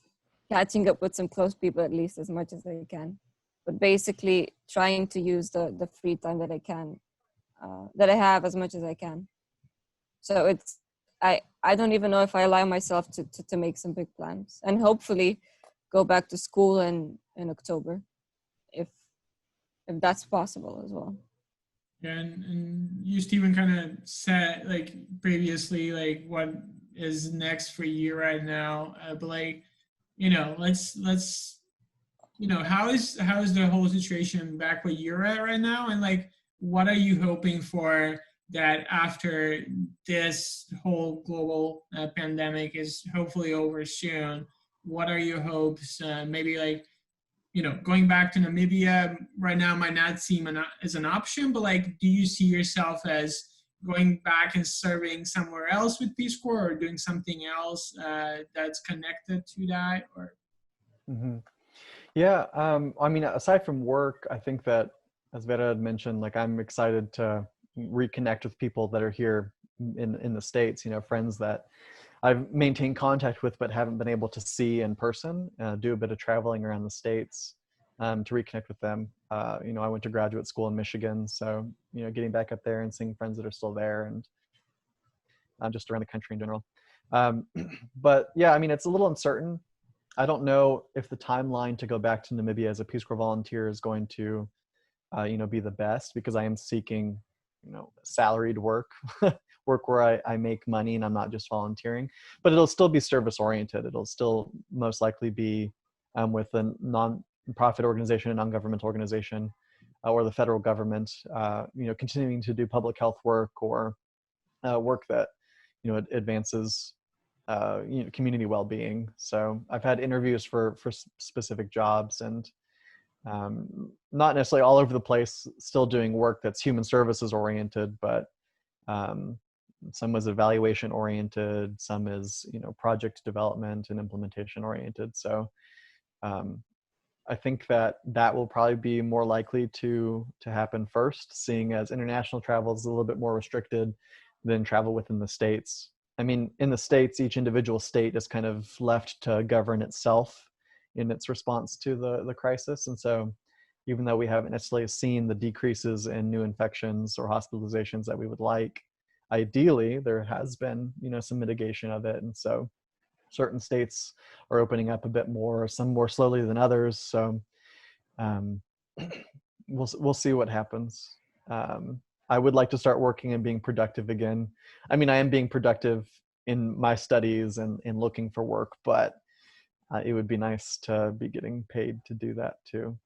catching up with some close people at least as much as I can. But basically trying to use the free time that I can, that I have, as much as I can. So it's, I don't even know if I allow myself to make some big plans, and hopefully go back to school in October, if that's possible as well. Yeah, and you, Steven, kind of said like previously, like what is next for you right now, but like, let's how is the whole situation back where you're at right now, and like what are you hoping for that after this whole global pandemic is hopefully over soon? What are your hopes? Maybe like, going back to Namibia right now might not seem as an option, but like, do you see yourself as going back and serving somewhere else with Peace Corps, or doing something else that's connected to that? Or Yeah, I mean, aside from work, I think that, as Vera had mentioned, like I'm excited to reconnect with people that are here in the States, friends that I've maintained contact with but haven't been able to see in person, do a bit of traveling around the States to reconnect with them. I went to graduate school in Michigan, so, getting back up there and seeing friends that are still there, and just around the country in general. But yeah, I mean, it's a little uncertain. I don't know if the timeline to go back to Namibia as a Peace Corps volunteer is going to, be the best, because I am seeking, salaried work, work where I make money and I'm not just volunteering. But it'll still be service oriented. It'll still most likely be with a non-profit organization, a non-government organization, or the federal government, continuing to do public health work, or work that it advances community well-being. So I've had interviews for specific jobs, and not necessarily all over the place, still doing work that's human services oriented, but some was evaluation oriented, some is project development and implementation oriented. So I think that will probably be more likely to happen first, seeing as international travel is a little bit more restricted than travel within the States. I mean, in the States, each individual state is kind of left to govern itself in its response to the crisis. And so even though we haven't necessarily seen the decreases in new infections or hospitalizations that we would like, ideally there has been, some mitigation of it. And so certain states are opening up a bit more, some more slowly than others. So we'll see what happens. I would like to start working and being productive again. I mean, I am being productive in my studies and looking for work, but it would be nice to be getting paid to do that too.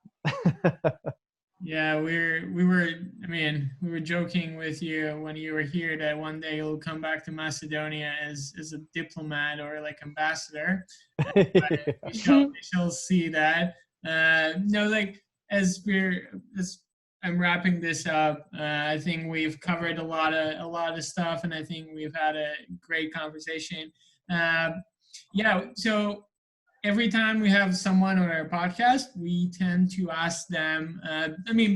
Yeah, we were joking with you when you were here that one day you'll come back to Macedonia as a diplomat or like ambassador. We shall see that. No, like as I'm wrapping this up, I think we've covered a lot of stuff, and I think we've had a great conversation. Yeah, so every time we have someone on our podcast, we tend to ask them,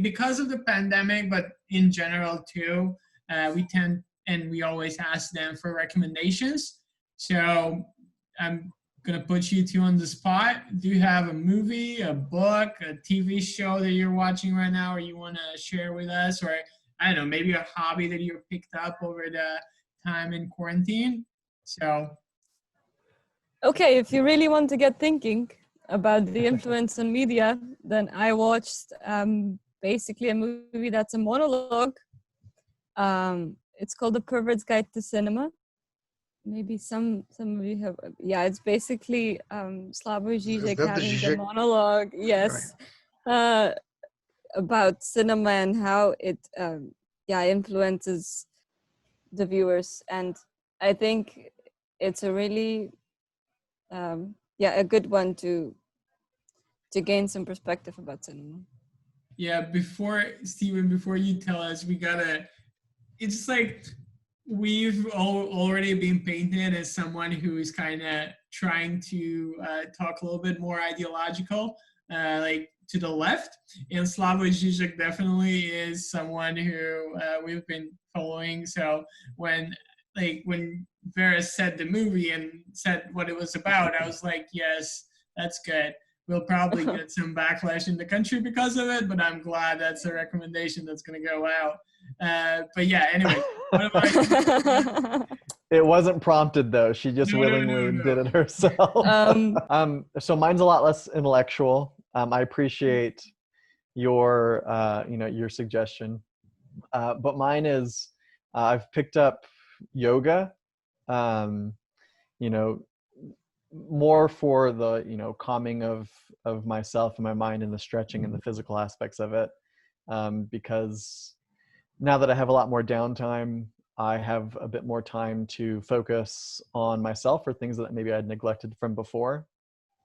because of the pandemic, but in general too, we always ask them for recommendations. So I'm going to put you two on the spot. Do you have a movie, a book, a TV show that you're watching right now, or you want to share with us? Or, I don't know, maybe a hobby that you picked up over the time in quarantine? So... Okay, if you really want to get thinking about the influence on media, then I watched basically a movie that's a monologue. It's called The Pervert's Guide to Cinema. Maybe some of you have. Yeah, it's basically Slavoj Žižek having the monologue. Yes, right. About cinema and how it influences the viewers, and I think it's a really a good one to gain some perspective about cinema. Yeah, Steven, before you tell us, it's like we've already been painted as someone who is kind of trying to talk a little bit more ideological, like to the left. And Slavoj Žižek definitely is someone who we've been following. So when Vera said the movie and said what it was about, I was like, yes, that's good. We'll probably get some backlash in the country because of it, but I'm glad that's a recommendation that's going to go out. But yeah, anyway. What about you? It wasn't prompted though. She just willingly did it herself. So mine's a lot less intellectual. I appreciate your, your suggestion. But mine is, I've picked up yoga, more for the, calming of myself and my mind and the stretching and the physical aspects of it. Because now that I have a lot more downtime, I have a bit more time to focus on myself or things that maybe I'd neglected from before.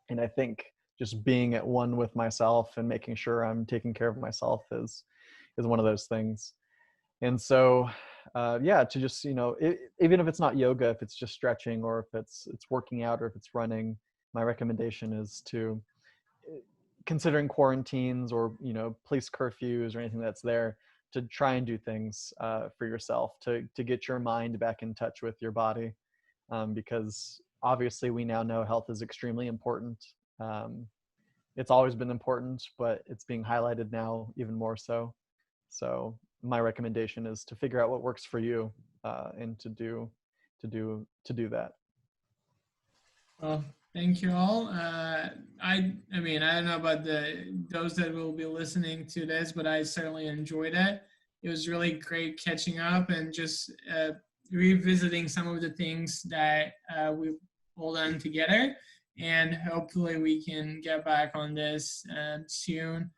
And I think just being at one with myself and making sure I'm taking care of myself is one of those things. And so, to just, even if it's not yoga, if it's just stretching or if it's working out or if it's running, my recommendation is to, considering quarantines or, police curfews or anything that's there, to try and do things for yourself, to get your mind back in touch with your body. Because obviously we now know health is extremely important. It's always been important, but it's being highlighted now even more so. So my recommendation is to figure out what works for you and to do that. Well, thank you all. I don't know about those that will be listening to this, but I certainly enjoyed it. It was really great catching up and just revisiting some of the things that we've all done together. And hopefully we can get back on this soon.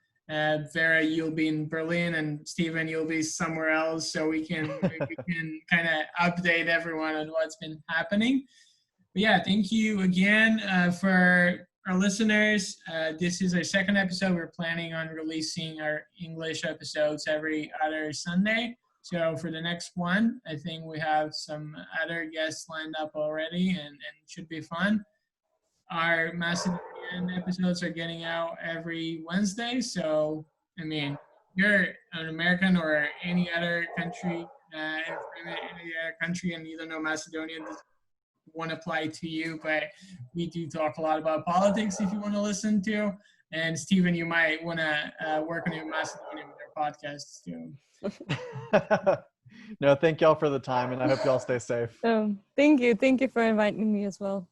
Vera, you'll be in Berlin, and Steven, you'll be somewhere else, so we can kind of update everyone on what's been happening. But yeah, thank you again for our listeners. This is our second episode. We're planning on releasing our English episodes every other Sunday. So for the next one, I think we have some other guests lined up already, and it should be fun. Our Macedonian episodes are getting out every Wednesday. So, I mean, you're an American or any other country, from any other country, and you don't know Macedonian, this won't apply to you, but we do talk a lot about politics if you want to listen to. And Steven, you might want to work on your Macedonian with your podcasts too. No, thank y'all for the time, and I hope y'all stay safe. Thank you for inviting me as well.